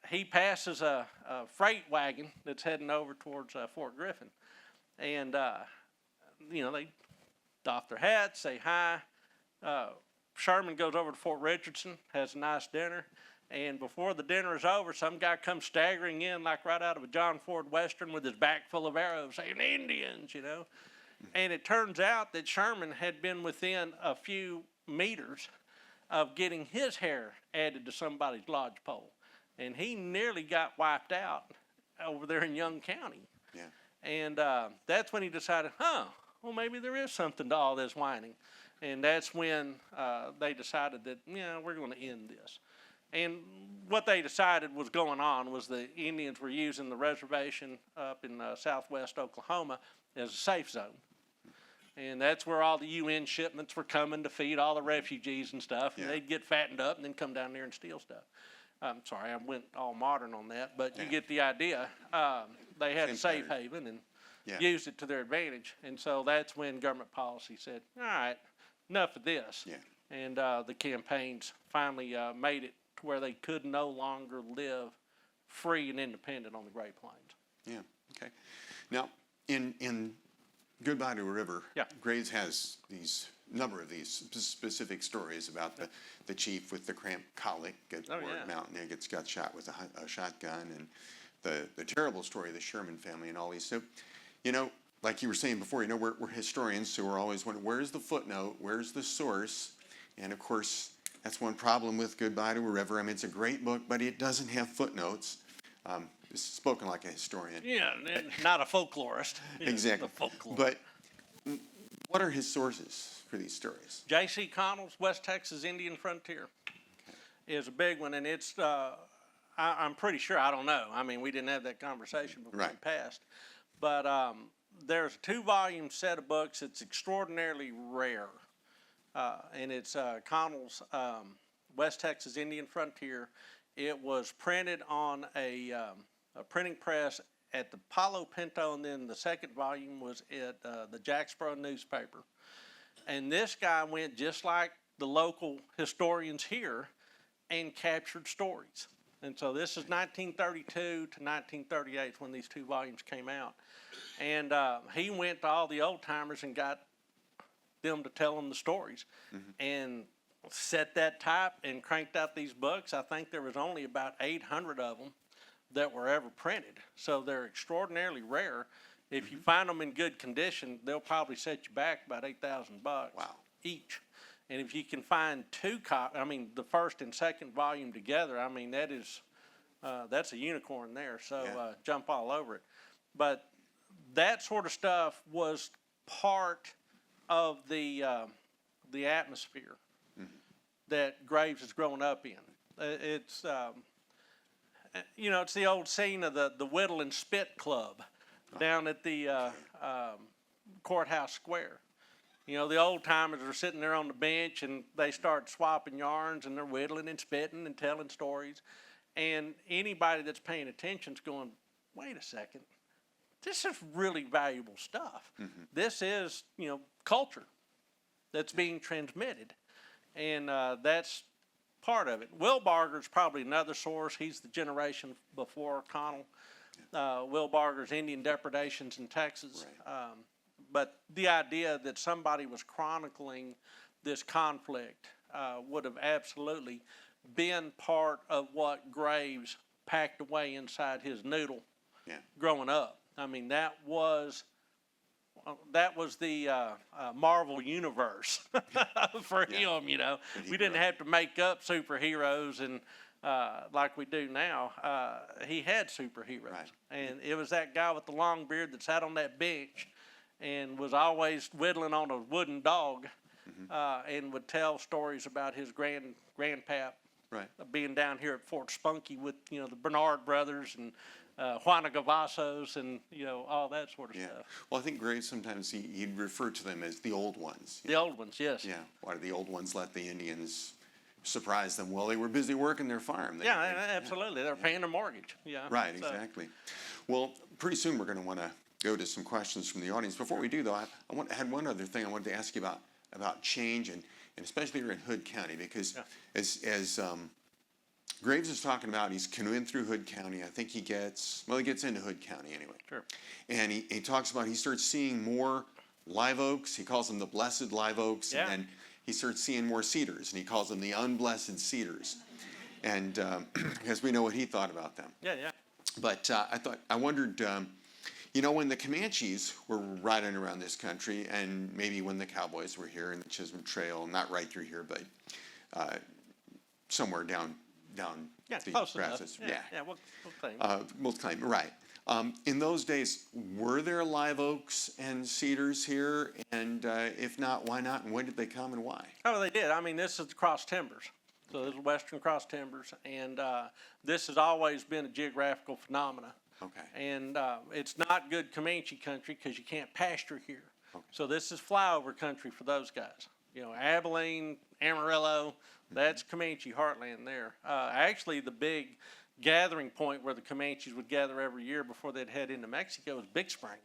he passes a freight wagon that's heading over towards Fort Griffin. And, they doff their hats, say hi. Sherman goes over to Fort Richardson, has a nice dinner. And before the dinner is over, some guy comes staggering in like right out of a John Ford Western with his back full of arrows saying, Indians, And it turns out that Sherman had been within a few meters of getting his hair added to somebody's lodgepole. And he nearly got wiped out over there in Young County. Yeah. And that's when he decided, well, maybe there is something to all this whining. And that's when they decided that, we're going to end this. And what they decided was going on was the Indians were using the reservation up in southwest Oklahoma as a safe zone. And that's where all the UN shipments were coming to feed all the refugees and stuff. And they'd get fattened up and then come down there and steal stuff. Sorry, I went all modern on that, but you get the idea. They had a safe haven and used it to their advantage. And so that's when government policy said, all right, enough of this. Yeah. And the campaigns finally made it to where they could no longer live free and independent on the Great Plains. Yeah, okay. Now, in Goodbye to a River, Graves has number of these specific stories about the chief with the cramped colic at Ward Mountain. He gets got shot with a shotgun, and the terrible story of the Sherman family and all these. So, like you were saying before, we're historians, so we're always wondering, where's the footnote? Where's the source? And of course, that's one problem with Goodbye to a River. I mean, it's a great book, but it doesn't have footnotes. It's spoken like a historian. Yeah, not a folklorist. Exactly. But what are his sources for these stories? J.C. Connell's West Texas Indian Frontier is a big one, and it's, I'm pretty sure, I don't know. I mean, we didn't have that conversation before we passed. But there's a 2-volume set of books. It's extraordinarily rare. And it's Connell's West Texas Indian Frontier. It was printed on a printing press at the Palo Pinto, and then the second volume was at the Jacksboro newspaper. And this guy went just like the local historians here and captured stories. And so this is 1932 to 1938 when these 2 volumes came out. And he went to all the old timers and got them to tell him the stories. And set that type and cranked out these books. I think there was only about 800 of them that were ever printed. So they're extraordinarily rare. If you find them in good condition, they'll probably set you back about $8,000 each. And if you can find 2 copies, the first and second volume together, that is, that's a unicorn there. So jump all over it. But that sort of stuff was part of the atmosphere that Graves has grown up in. It's, it's the old scene of the Whittle and Spit Club down at the courthouse square. The old timers are sitting there on the bench and they start swapping yarns and they're whittling and spitting and telling stories. And anybody that's paying attention is going, wait a second, this is really valuable stuff. This is, culture that's being transmitted. And that's part of it. Will Barger's probably another source. He's the generation before Connell. Will Barger's Indian Depredations in Texas. But the idea that somebody was chronicling this conflict would have absolutely been part of what Graves packed away inside his noodle growing up. That was the Marvel universe for him, We didn't have to make up superheroes and like we do now. He had superheroes. And it was that guy with the long beard that sat on that bench and was always whittling on a wooden dog and would tell stories about his grandpap Right. Being down here at Fort Spunky with, the Bernard brothers and Juana Gavassos and, all that sort of Yeah. stuff. Well, I think Graves sometimes he'd refer to them as the old ones. The old ones, yes. Yeah. Why did the old ones let the Indians surprise them? Well, they were busy working their farm. Yeah, absolutely. They're paying their mortgage. Yeah. Right, So, exactly. Well, pretty soon we're going to want to go to some questions from the audience. Before we do, though, I had one other thing I wanted to ask you about change, and especially here in Hood County, because as Graves is talking about, he's canoeing through Hood County. I think he gets into Hood County anyway. Sure. And he talks about he starts seeing more live oaks. He calls them the blessed live oaks. Yeah. And he starts seeing more cedars, and he calls them the unblessed cedars. And because we know what he thought about them. Yeah. But I wondered, when the Comanches were riding around this country, and maybe when the Cowboys were here in the Chisholm Trail, not right through here, but somewhere down the close enough. Brazos. Yeah, we'll claim. We'll claim, right. In those days, were there live oaks and cedars here? And if not, why not? And when did they come and why? Oh, they did. I mean, this is the cross timbers. So this is western cross timbers, and this has always been a geographical phenomena. Okay. And it's not good Comanche country because you can't pasture here. Okay. So this is flyover country for those guys. Abilene, Amarillo, that's Comanche heartland there. Actually, the big gathering point where the Comanches would gather every year before they'd head into Mexico was Big Spring.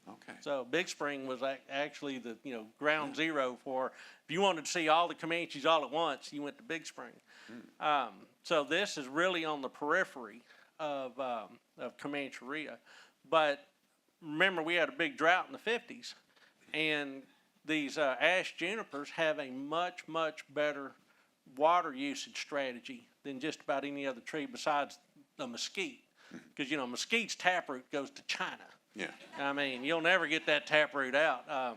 Okay. So Big Spring was actually the ground zero for, if you wanted to see all the Comanches all at once, you went to Big Spring. So this is really on the periphery of Comancheria. But remember, we had a big drought in the 50s, and these ash junipers have a much, much better water usage strategy than just about any other tree besides the mesquite. Because, mesquite's taproot goes to China. Yeah. I mean, you'll never get that taproot out.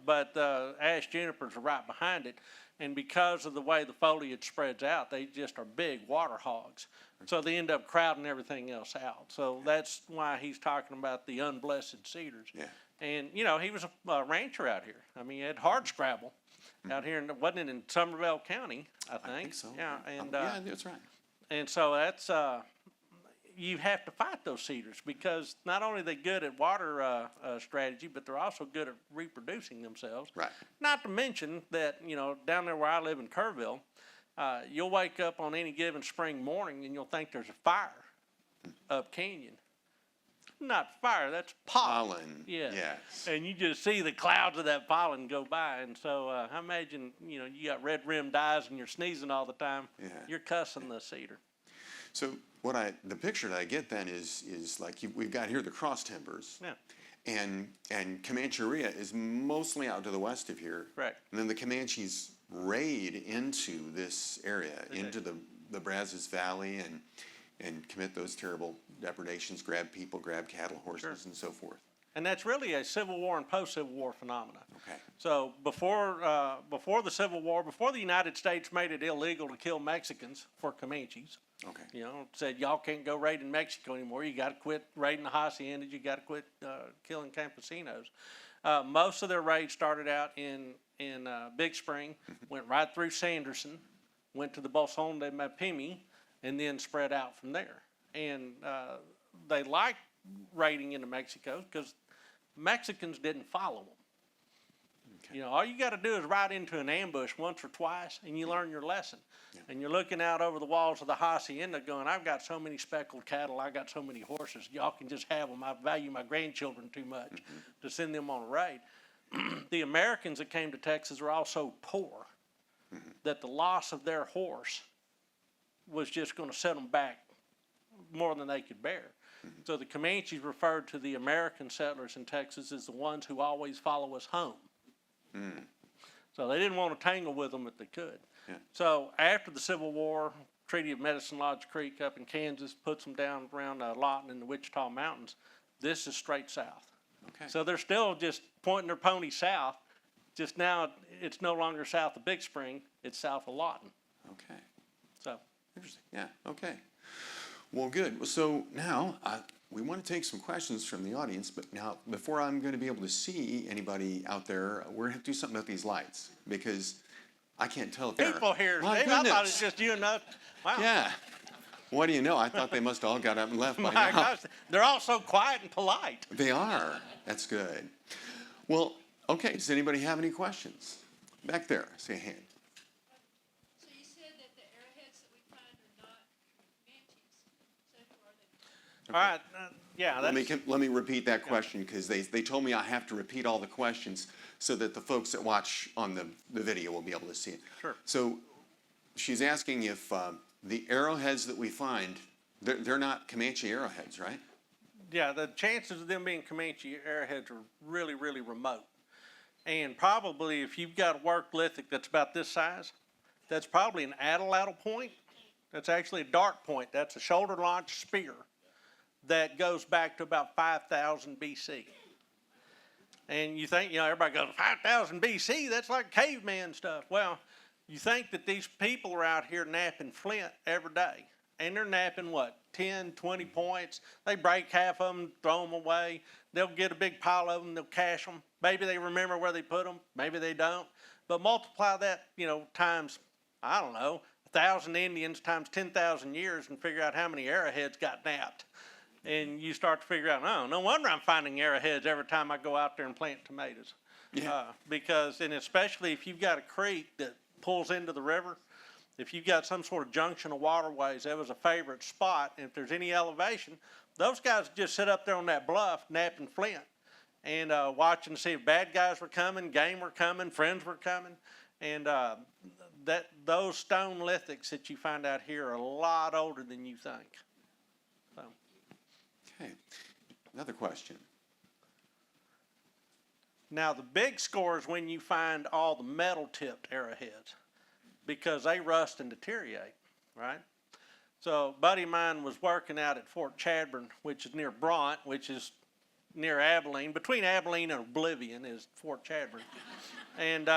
But the ash junipers are right behind it. And because of the way the foliage spreads out, they just are big water hogs. So they end up crowding everything else out. So that's why he's talking about the unblessed cedars. Yeah. And, he was a rancher out here. I mean, he had hard scrabble out here, wasn't it in Somervell County, I think? I think so. Yeah, and, yeah, that's right. And so that's, you have to fight those cedars because not only are they good at water strategy, but they're also good at reproducing themselves. Right. Not to mention that, down there where I live in Kerrville, you'll wake up on any given spring morning and you'll think there's a fire up canyon. Not fire, that's pollen. Yeah. Yes. And you just see the clouds of that pollen go by. And so I imagine, you got red rimmed eyes and you're sneezing all the time. Yeah. You're cussing the cedar. So the picture that I get then is like we've got here the cross timbers. Yeah. And Comancheria is mostly out to the west of here. Right. And then the Comanches raid into this area, into the Brazos Valley and commit those terrible depredations, grab people, grab cattle, horses, and so forth. And that's really a Civil War and post-Civil War phenomenon. Okay. So before the Civil War, before the United States made it illegal to kill Mexicans for Comanches, Okay. Said y'all can't go raiding Mexico anymore. You got to quit raiding the haciendas. You got to quit killing campesinos. Most of their raids started out in Big Spring, went right through Sanderson, went to the Bolson de Mapimi, and then spread out from there. And they liked raiding into Mexico because Mexicans didn't follow them. Okay. All you got to do is ride into an ambush once or twice, and you learn your lesson. Yeah. And you're looking out over the walls of the hacienda going, I've got so many speckled cattle, I got so many horses, y'all can just have them. I value my grandchildren too much to send them on a raid. The Americans that came to Texas were all so poor that the loss of their horse was just going to set them back more than they could bear. So the Comanches referred to the American settlers in Texas as the ones who always follow us home. So they didn't want to tangle with them if they could. Yeah. So after the Civil War, Treaty of Medicine Lodge Creek up in Kansas puts them down around Lawton in the Wichita Mountains. This is straight south. Okay. So they're still just pointing their pony south. Just now it's no longer south of Big Spring, it's south of Lawton. Okay. So interesting. Yeah. Okay. Well, good. So now we want to take some questions from the audience, but now before I'm going to be able to see anybody out there, we're going to do something about these lights because I can't tell if they're... People here, My Steve, I thought it goodness. was just you and us. Wow. Yeah. What do you know? I thought they must have all got up and left by My now. gosh, they're all so quiet and polite. They are. That's good. Well, okay, does anybody have any questions? Back there, I see a hand. So you said that the arrowheads that we find are not Comanches. So who are they? All right, yeah, Let me repeat that question because they told me I have to repeat all the questions so that the folks that watch on the video will be able to see it. Sure. So she's asking if the arrowheads that we find, they're not Comanche arrowheads, right? yeah, the chances of them being Comanche arrowheads are really, really remote. And probably if you've got a work lithic that's about this size, that's probably an atlatl point. That's actually a dart point. That's a shoulder launched spear that goes back to about 5,000 BC. And you think, everybody goes, 5,000 BC, that's like caveman stuff. Well, you think that these people are out here napping flint every day. And they're napping, 10, 20 points. They break half of them, throw them away. They'll get a big pile of them, they'll cache them. Maybe they remember where they put them, maybe they don't. But multiply that, times, 1,000 Indians times 10,000 years and figure out how many arrowheads got napped. And you start to figure out, oh, no wonder I'm finding arrowheads every time I go out there and plant tomatoes. Yeah. And especially if you've got a creek that pulls into the river, if you've got some sort of junction of waterways, that was a favorite spot. And if there's any elevation, those guys just sit up there on that bluff napping flint and watching to see if bad guys were coming, game were coming, friends were coming. And those stone lithics that you find out here are a lot older than you think. So. Okay. Another question. Now, the big score is when you find all the metal-tipped arrowheads because they rust and deteriorate, right? So a buddy of mine was working out at Fort Chadbourne, which is near Bront, which is near Abilene. Between Abilene and Oblivion is Fort Chadbourne. And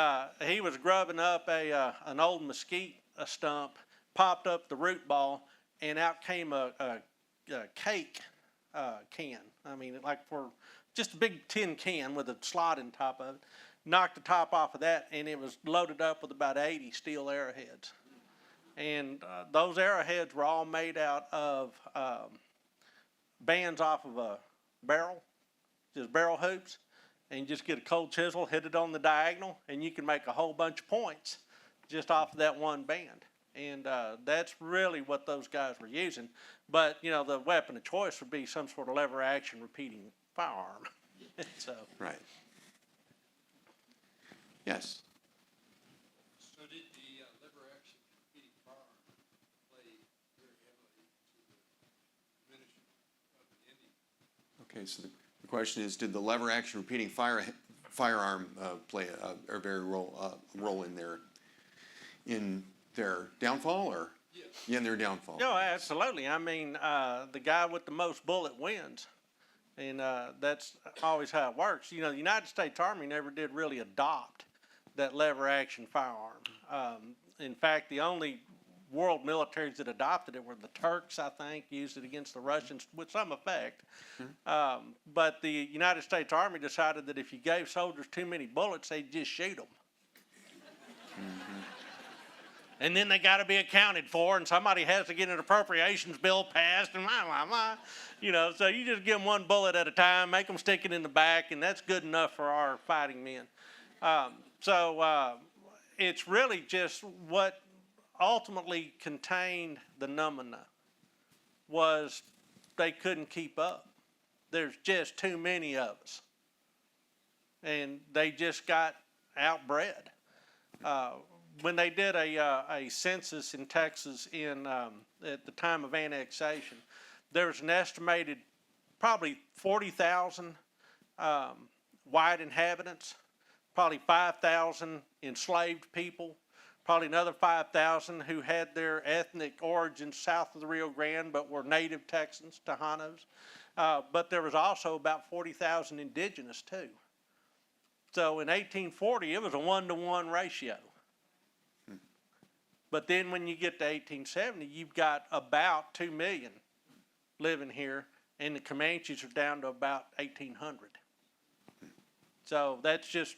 he was grubbing up an old mesquite stump, popped up the root ball, and out came a cake can. I mean, like for just a big tin can with a slot in top of it. Knocked the top off of that, and it was loaded up with about 80 steel arrowheads. And those arrowheads were all made out of bands off of a barrel, just barrel hoops, and just get a cold chisel, hit it on the diagonal, and you can make a whole bunch of points just off of that one band. And that's really what those guys were using. But, the weapon of choice would be some sort of lever action repeating firearm. So. Right. Yes. So did the lever action repeating firearm play very heavily to the diminishing of the Indian? Okay, so the question is, did the lever action repeating firearm play a very role in their downfall, or? Yes. Yeah, in their downfall. No, absolutely. I mean, the guy with the most bullet wins. And that's always how it works. The United States Army never did really adopt that lever action firearm. In fact, the only world militaries that adopted it were the Turks, I think, used it against the Russians with some effect. But the United States Army decided that if you gave soldiers too many bullets, they'd just shoot them. And then they got to be accounted for, and somebody has to get an appropriations bill passed, and so you just give them one bullet at a time, make them stick it in the back, and that's good enough for our fighting men. It's really just what ultimately contained the phenomena was they couldn't keep up. There's just too many of us, and they just got outbred. When they did a census in Texas at the time of annexation, there was an estimated probably 40,000 white inhabitants, probably 5,000 enslaved people, probably another 5,000 who had their ethnic origins south of the Rio Grande but were native Texans, Tejanos. But there was also about 40,000 indigenous too. So in 1840, it was a 1-to-1 ratio. But then when you get to 1870, you've got about 2 million living here, and the Comanches are down to about 1,800. So that just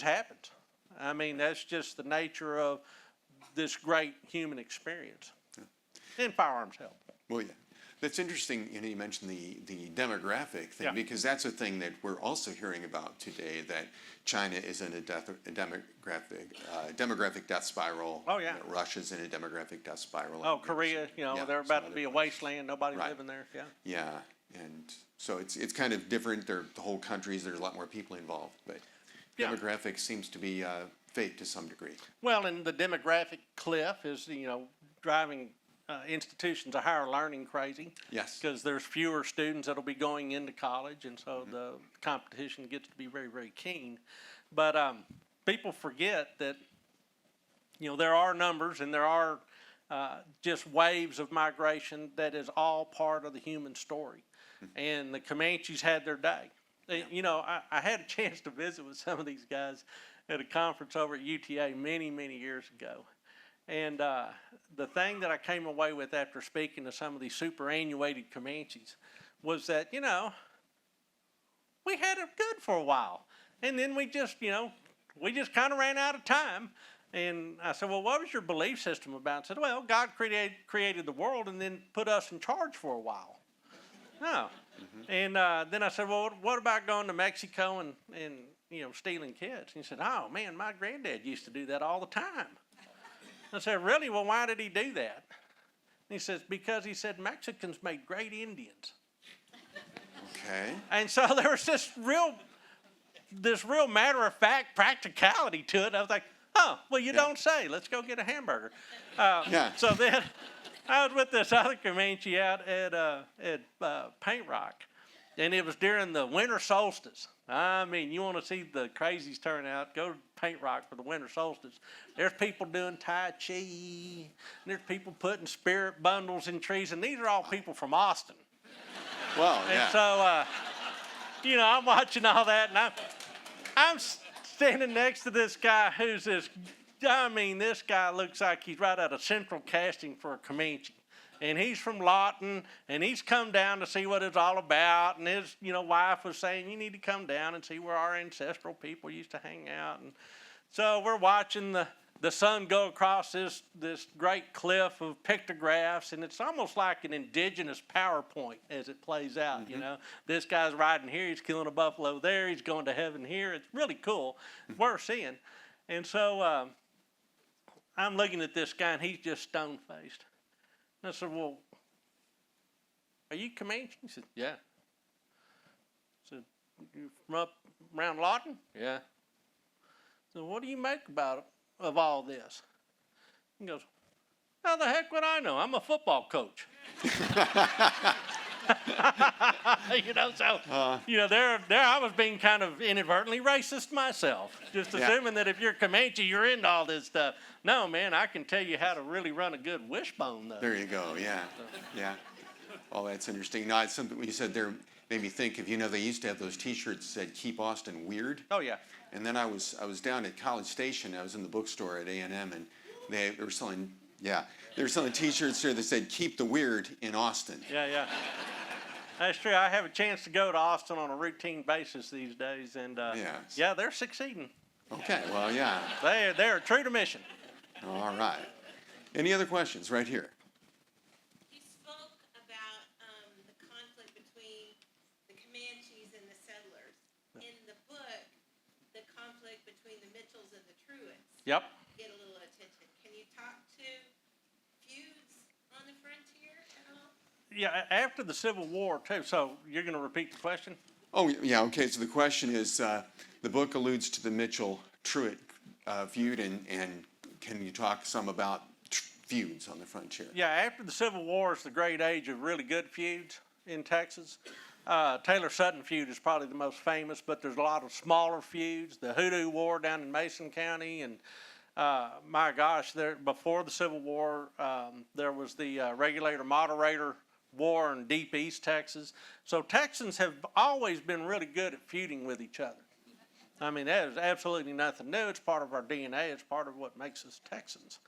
happens. I mean, that's just the nature of this great human experience. And firearms help. Well, yeah. That's interesting, you mentioned the demographic thing, Yeah. because that's a thing that we're also hearing about today, that China is in a demographic death spiral. Oh, yeah. That Russia's in a demographic death spiral. Oh, and Korea, yeah, they're some about to other be a places. wasteland, nobody Right. living there, yeah. Yeah, and so it's kind of different. The whole countries, there's a lot more people involved, but Yeah. demographics seems to be fake to some degree. Well, and the demographic cliff is, driving institutions of higher learning crazy. Yes. Because there's fewer students that'll be going into college, and so the competition gets to be very, very keen. But people forget that, there are numbers and there are just waves of migration that is all part of the human story. And the Comanches had their day. I had a chance to visit with some of these guys at a conference over at UTA many, many years ago. And the thing that I came away with after speaking to some of these superannuated Comanches was that, we had it good for a while. And then we just kind of ran out of time. And I said, well, what was your belief system about? I said, well, God created the world and then put us in charge for a while. No. And then I said, well, what about going to Mexico and stealing kids? And he said, oh, man, my granddad used to do that all the time. I said, really? Well, why did he do that? And he says, because he said Mexicans made great Indians. Okay. And so there was this real matter-of-fact practicality to it. I was like, oh, well, you don't say. Let's go get a hamburger. Yeah. So then I was with this other Comanche out at Paint Rock, and it was during the winter solstice. I mean, you want to see the crazies turn out, go to Paint Rock for the winter solstice. There's people doing Tai Chi, and there's people putting spirit bundles in trees, and these are all people from Austin. Well, And yeah. so, I'm watching all that, and I'm standing next to this guy who's this guy looks like he's right out of Central Casting for a Comanche. And he's from Lawton, and he's come down to see what it's all about. And his, wife was saying, you need to come down and see where our ancestral people used to hang out. And so we're watching the sun go across this great cliff of pictographs, and it's almost like an indigenous PowerPoint as it plays out, This guy's riding here, he's killing a buffalo there, he's going to heaven here. It's really cool, worth seeing. And so I'm looking at this guy, and he's just stone-faced. I said, well, are you Comanche? He said, yeah. I said, you from up around Lawton? Yeah. So what do you make of all this? He goes, how the heck would I know? I'm a football coach. There I was being kind of inadvertently racist myself, just assuming that if you're Comanche, you're into all this stuff. No, man, I can tell you how to really run a good wishbone, though. There you go. Yeah. Yeah. Oh, that's interesting. No, it's something you said there made me think of, they used to have those T-shirts that said "Keep Austin Weird." Oh, yeah. And then I was down at College Station. I was in the bookstore at A&M, and they were selling T-shirts there that said "Keep the Weird in Austin." Yeah. That's true. I have a chance to go to Austin on a routine basis these days, and Yes. yeah, they're succeeding. Okay. Well, yeah. They're true to mission. All right. Any other questions? Right here. You spoke about the conflict between the Comanches and the settlers. In the book, the conflict between the Mitchells and the Truetts Yep. get a little attention. Can you talk to feuds on the frontier at all? Yeah, after the Civil War, too. So you're going to repeat the question? Oh, yeah. Okay. So the question is, the book alludes to the Mitchell-Truett feud, and can you talk some about feuds on the frontier? Yeah, after the Civil War is the great age of really good feuds in Texas. Taylor-Sutton feud is probably the most famous, but there's a lot of smaller feuds. The Hoodoo War down in Mason County, and my gosh, before the Civil War, there was the Regulator-Moderator War in deep East Texas. So Texans have always been really good at feuding with each other. I mean, that is absolutely nothing new. It's part of our DNA. It's part of what makes us Texans.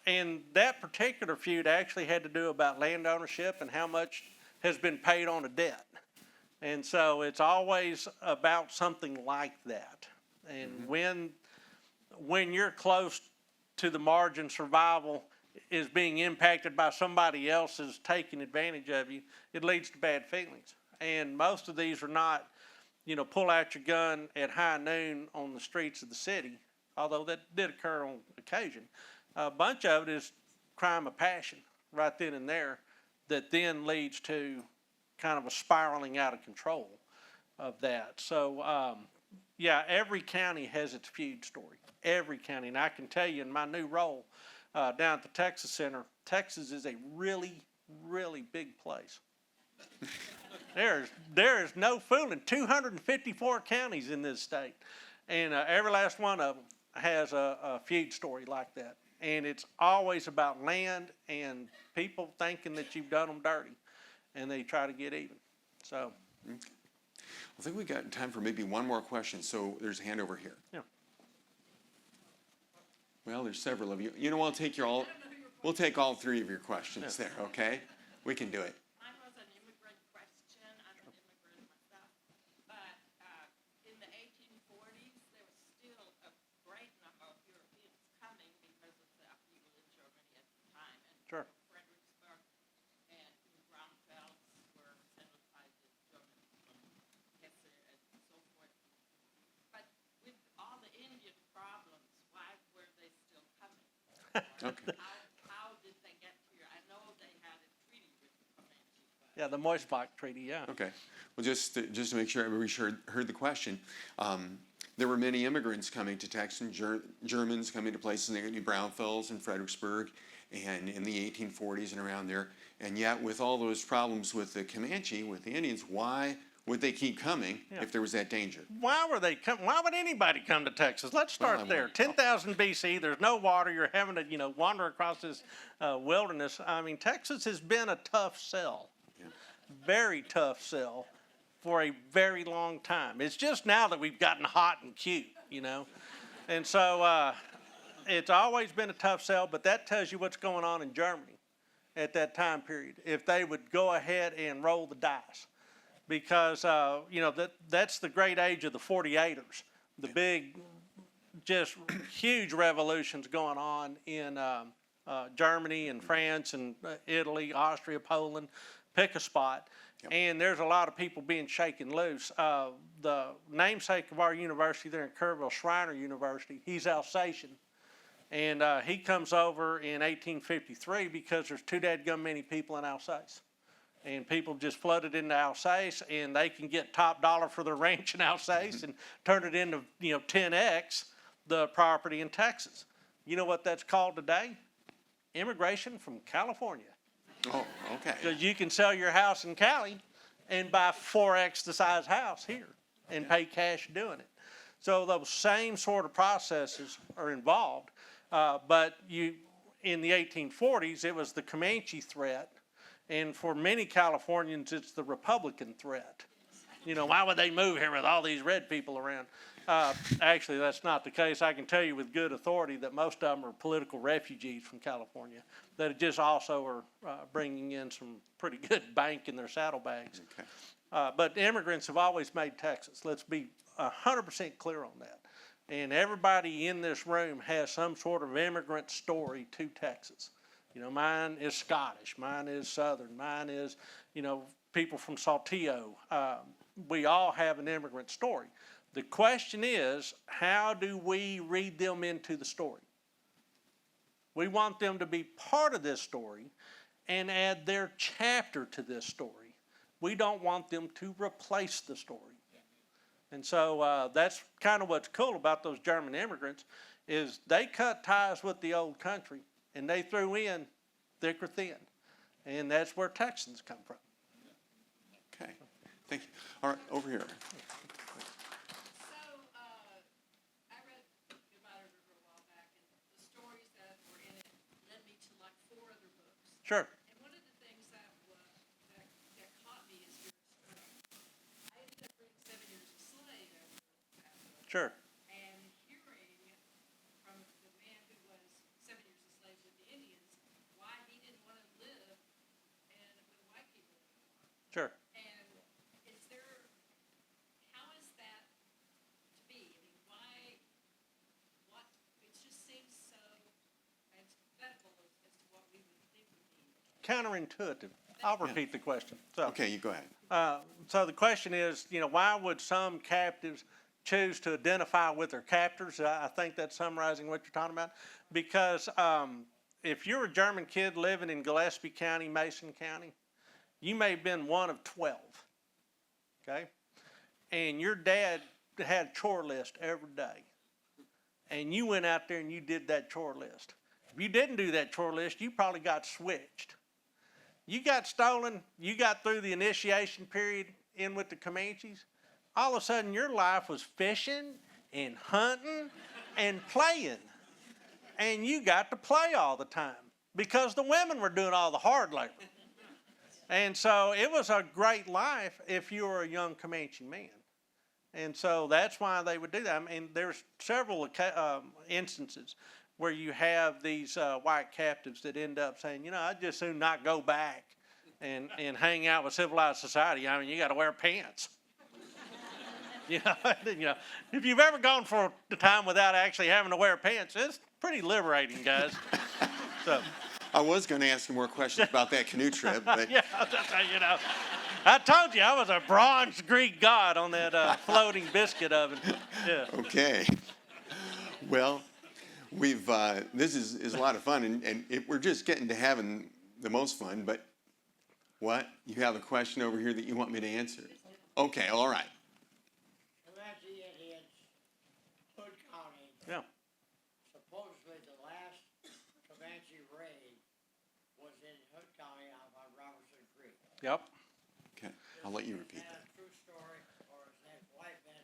And that particular feud actually had to do about land ownership and how much has been paid on a debt. And so it's always about something like that. And when when you're close to the margin, survival is being impacted by somebody else's taking advantage of you, it leads to bad feelings. And most of these are not, pull out your gun at high noon on the streets of the city, although that did occur on occasion. A bunch of it is crime of passion right then and there that then leads to kind of a spiraling out of control of that. So, yeah, every county has its feud story. Every county. And I can tell you in my new role down at the Texas Center, Texas is a really, really big place. There is no fooling. 254 counties in this state. And every last one of them has a feud story like that. And it's always about land and people thinking that you've done them dirty. And they try to get even. So. Okay. I think we got time for maybe one more question. So there's a hand over here. Yeah. Well, there's several of you. We'll take all three of your questions there, okay? We can do it. Mine was an immigrant question. I'm an immigrant myself. But in the 1840s, there was still a great number of Europeans coming because of the upheaval in Germany at the time. And Sure. Fredericksburg and Braunfels were settled by the Germans from Hesse and so forth. But with all the Indian problems, why were they still coming? Okay. How did they get here? I know they had a treaty with the Comanche, but Yeah, the Moistbach Treaty, yeah. Okay. Well, just to make sure everybody heard the question, there were many immigrants coming to Texas, Germans coming to places like New Braunfels and Fredericksburg, and in the 1840s and around there. And yet, with all those problems with the Comanche, with the Indians, why would they keep coming if there was that danger? Why would anybody come to Texas? Let's start there. 10,000 BC, there's no water. You're having to, wander across this wilderness. I mean, Texas has been a tough sell, very tough sell for a very long time. It's just now that we've gotten hot and cute, And so it's always been a tough sell, but that tells you what's going on in Germany at that time period, if they would go ahead and roll the dice. Because, that's the great age of the 48ers, the big, just huge revolutions going on in Germany and France and Italy, Austria, Poland, pick a spot. Yep. And there's a lot of people being shaken loose. The namesake of our university there in Kerrville, Schreiner University, he's Alsatian. And he comes over in 1853 because there's too dadgum many people in Alsace. And people just flooded into Alsace, and they can get top dollar for their ranch in Alsace and turn it into 10x the property in Texas. You know what that's called today? Immigration from California. Oh, okay. Because you can sell your house in Cali and buy 4x the size house here and pay cash doing it. So those same sort of processes are involved, but in the 1840s it was the Comanche threat. And for many Californians, it's the Republican threat. Why would they move here with all these red people around? Actually, that's not the case. I can tell you with good authority that most of them are political refugees from California that just also are bringing in some pretty good bank in their saddlebags. Okay. But immigrants have always made Texas. Let's be 100% clear on that. And everybody in this room has some sort of immigrant story to Texas. Mine is Scottish, mine is Southern, mine is, people from Saltillo. We all have an immigrant story. The question is, how do we read them into the story? We want them to be part of this story and add their chapter to this story. We don't want them to replace the story. And so that's kind of what's cool about those German immigrants is they cut ties with the old country. And they threw in thick or thin. And that's where Texans come from. Okay. Thank you. All right, over here. So, I read the Macatee River a while back, and the stories that were in it led me to like 4 other books. Sure. And one of the things that caught me is your story. I ended up reading 7 Years a Slave after that book. Sure. And hearing from the man who was 7 years a slave with the Indians, why he didn't want to live with white people anymore. Sure. And how is that to be? I mean, what counterintuitive. I'll repeat the question. So, Okay, you go ahead. so the question is, why would some captives choose to identify with their captors? I think that's summarizing what you're talking about. Because if you're a German kid living in Gillespie County, Mason County, you may have been one of 12, okay? And your dad had a chore list every day. And you went out there and you did that chore list. If you didn't do that chore list, you probably got switched. You got stolen, you got through the initiation period in with the Comanches. All of a sudden, your life was fishing and hunting and playing. And you got to play all the time because the women were doing all the hard labor. And so it was a great life if you were a young Comanche man. And so that's why they would do that. I mean, there's several instances where you have these white captives that end up saying, I'd just soon not go back and hang out with civilized society. I mean, you got to wear pants. If you've ever gone for a time without actually having to wear pants, it's pretty liberating, guys. So. I was going to ask you more questions about that canoe trip, but Yeah, I told you I was a bronze Greek god on that floating biscuit oven. Yeah. okay. Well, we've this is a lot of fun, and we're just getting to having the most fun. But what? You have a question over here that you want me to answer? Okay, all right. Comanche Indians, Hood County, Yeah. supposedly the last Comanche raid was in Hood County out by Robertson Creek. Yep. Okay, I'll let you Is repeat that that. a true story, or is that white men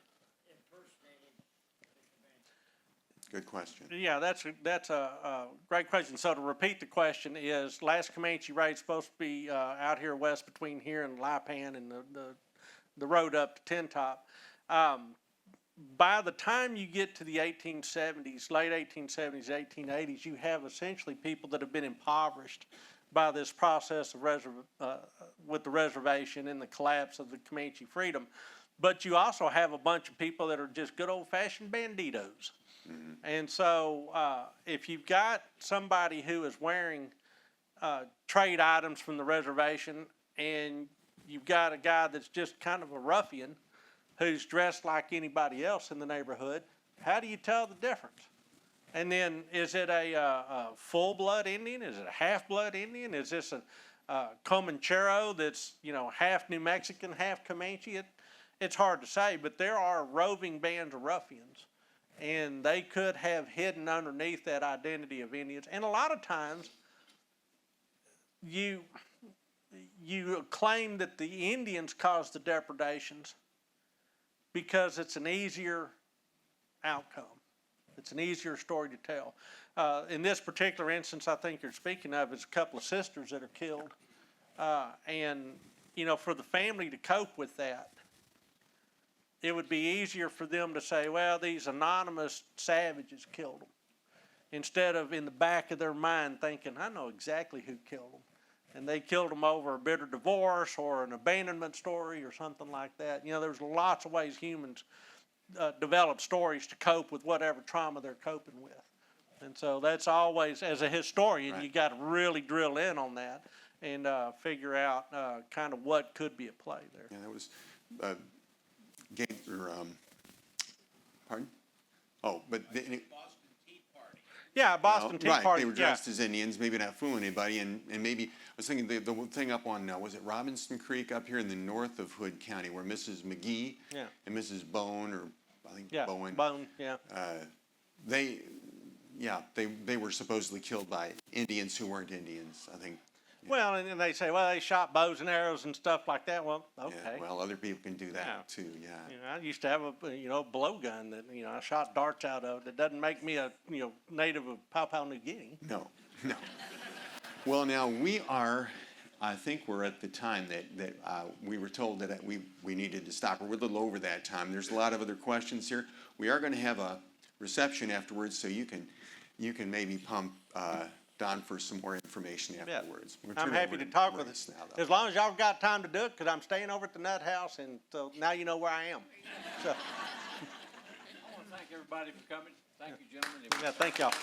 impersonating the Comanche? Good question. Yeah, that's a great question. So to repeat the question is, last Comanche raid supposed to be out here west between here and Lipan and the road up to Tin Top. By the time you get to the 1870s, late 1870s, 1880s, you have essentially people that have been impoverished by this process of with the reservation and the collapse of the Comanche freedom. But you also have a bunch of people that are just good old-fashioned banditos. Mm-hmm. And so if you've got somebody who is wearing trade items from the reservation, and you've got a guy that's just kind of a ruffian who's dressed like anybody else in the neighborhood, how do you tell the difference? And then, is it a full-blood Indian? Is it a half-blood Indian? Is this a Comanchero that's, half New Mexican, half Comanche? It's hard to say, but there are roving bands of ruffians, and they could have hidden underneath that identity of Indians. And a lot of times, you claim that the Indians caused the depredations because it's an easier outcome. It's an easier story to tell. In this particular instance, I think you're speaking of is a couple of sisters that are killed. And, for the family to cope with that, it would be easier for them to say, well, these anonymous savages killed them, instead of in the back of their mind thinking, I know exactly who killed them. And they killed them over a bitter divorce or an abandonment story or something like that. There's lots of ways humans develop stories to cope with whatever trauma they're coping with. And so that's always, as a historian, Right. You got to really drill in on that and figure out kind of what could be at play there. Yeah, that was pardon? Oh, but Boston Tea Party. Yeah, Boston Tea right, Party. they were dressed as Indians, maybe not fooling anybody, and maybe I was thinking the thing up on was it Robinson Creek up here in the north of Hood County, where Mrs. McGee Yeah. and Mrs. Bone, or I think Yeah, Bowen, Bone, yeah. they were supposedly killed by Indians who weren't Indians. I think. Well, and then they say, well, they shot bows and arrows and stuff like that. Well, okay. Yeah, well, other people can do that Yeah. too. Yeah. I used to have a blowgun that I shot darts out of. That doesn't make me a native of Papua New Guinea. No. Well, now we are. I think we're at the time that we were told that we needed to stop. We're a little over that time. There's a lot of other questions here. We are going to have a reception afterwards, so you can maybe pump Don for some more information afterwards. We'll I'm turn happy over to talk with Maurice us now, though. as long as y'all got time to do it, because I'm staying over at the Nut House, and so now you know where I am. So, I want to thank everybody for coming. Thank you, gentlemen. yeah, thank y'all.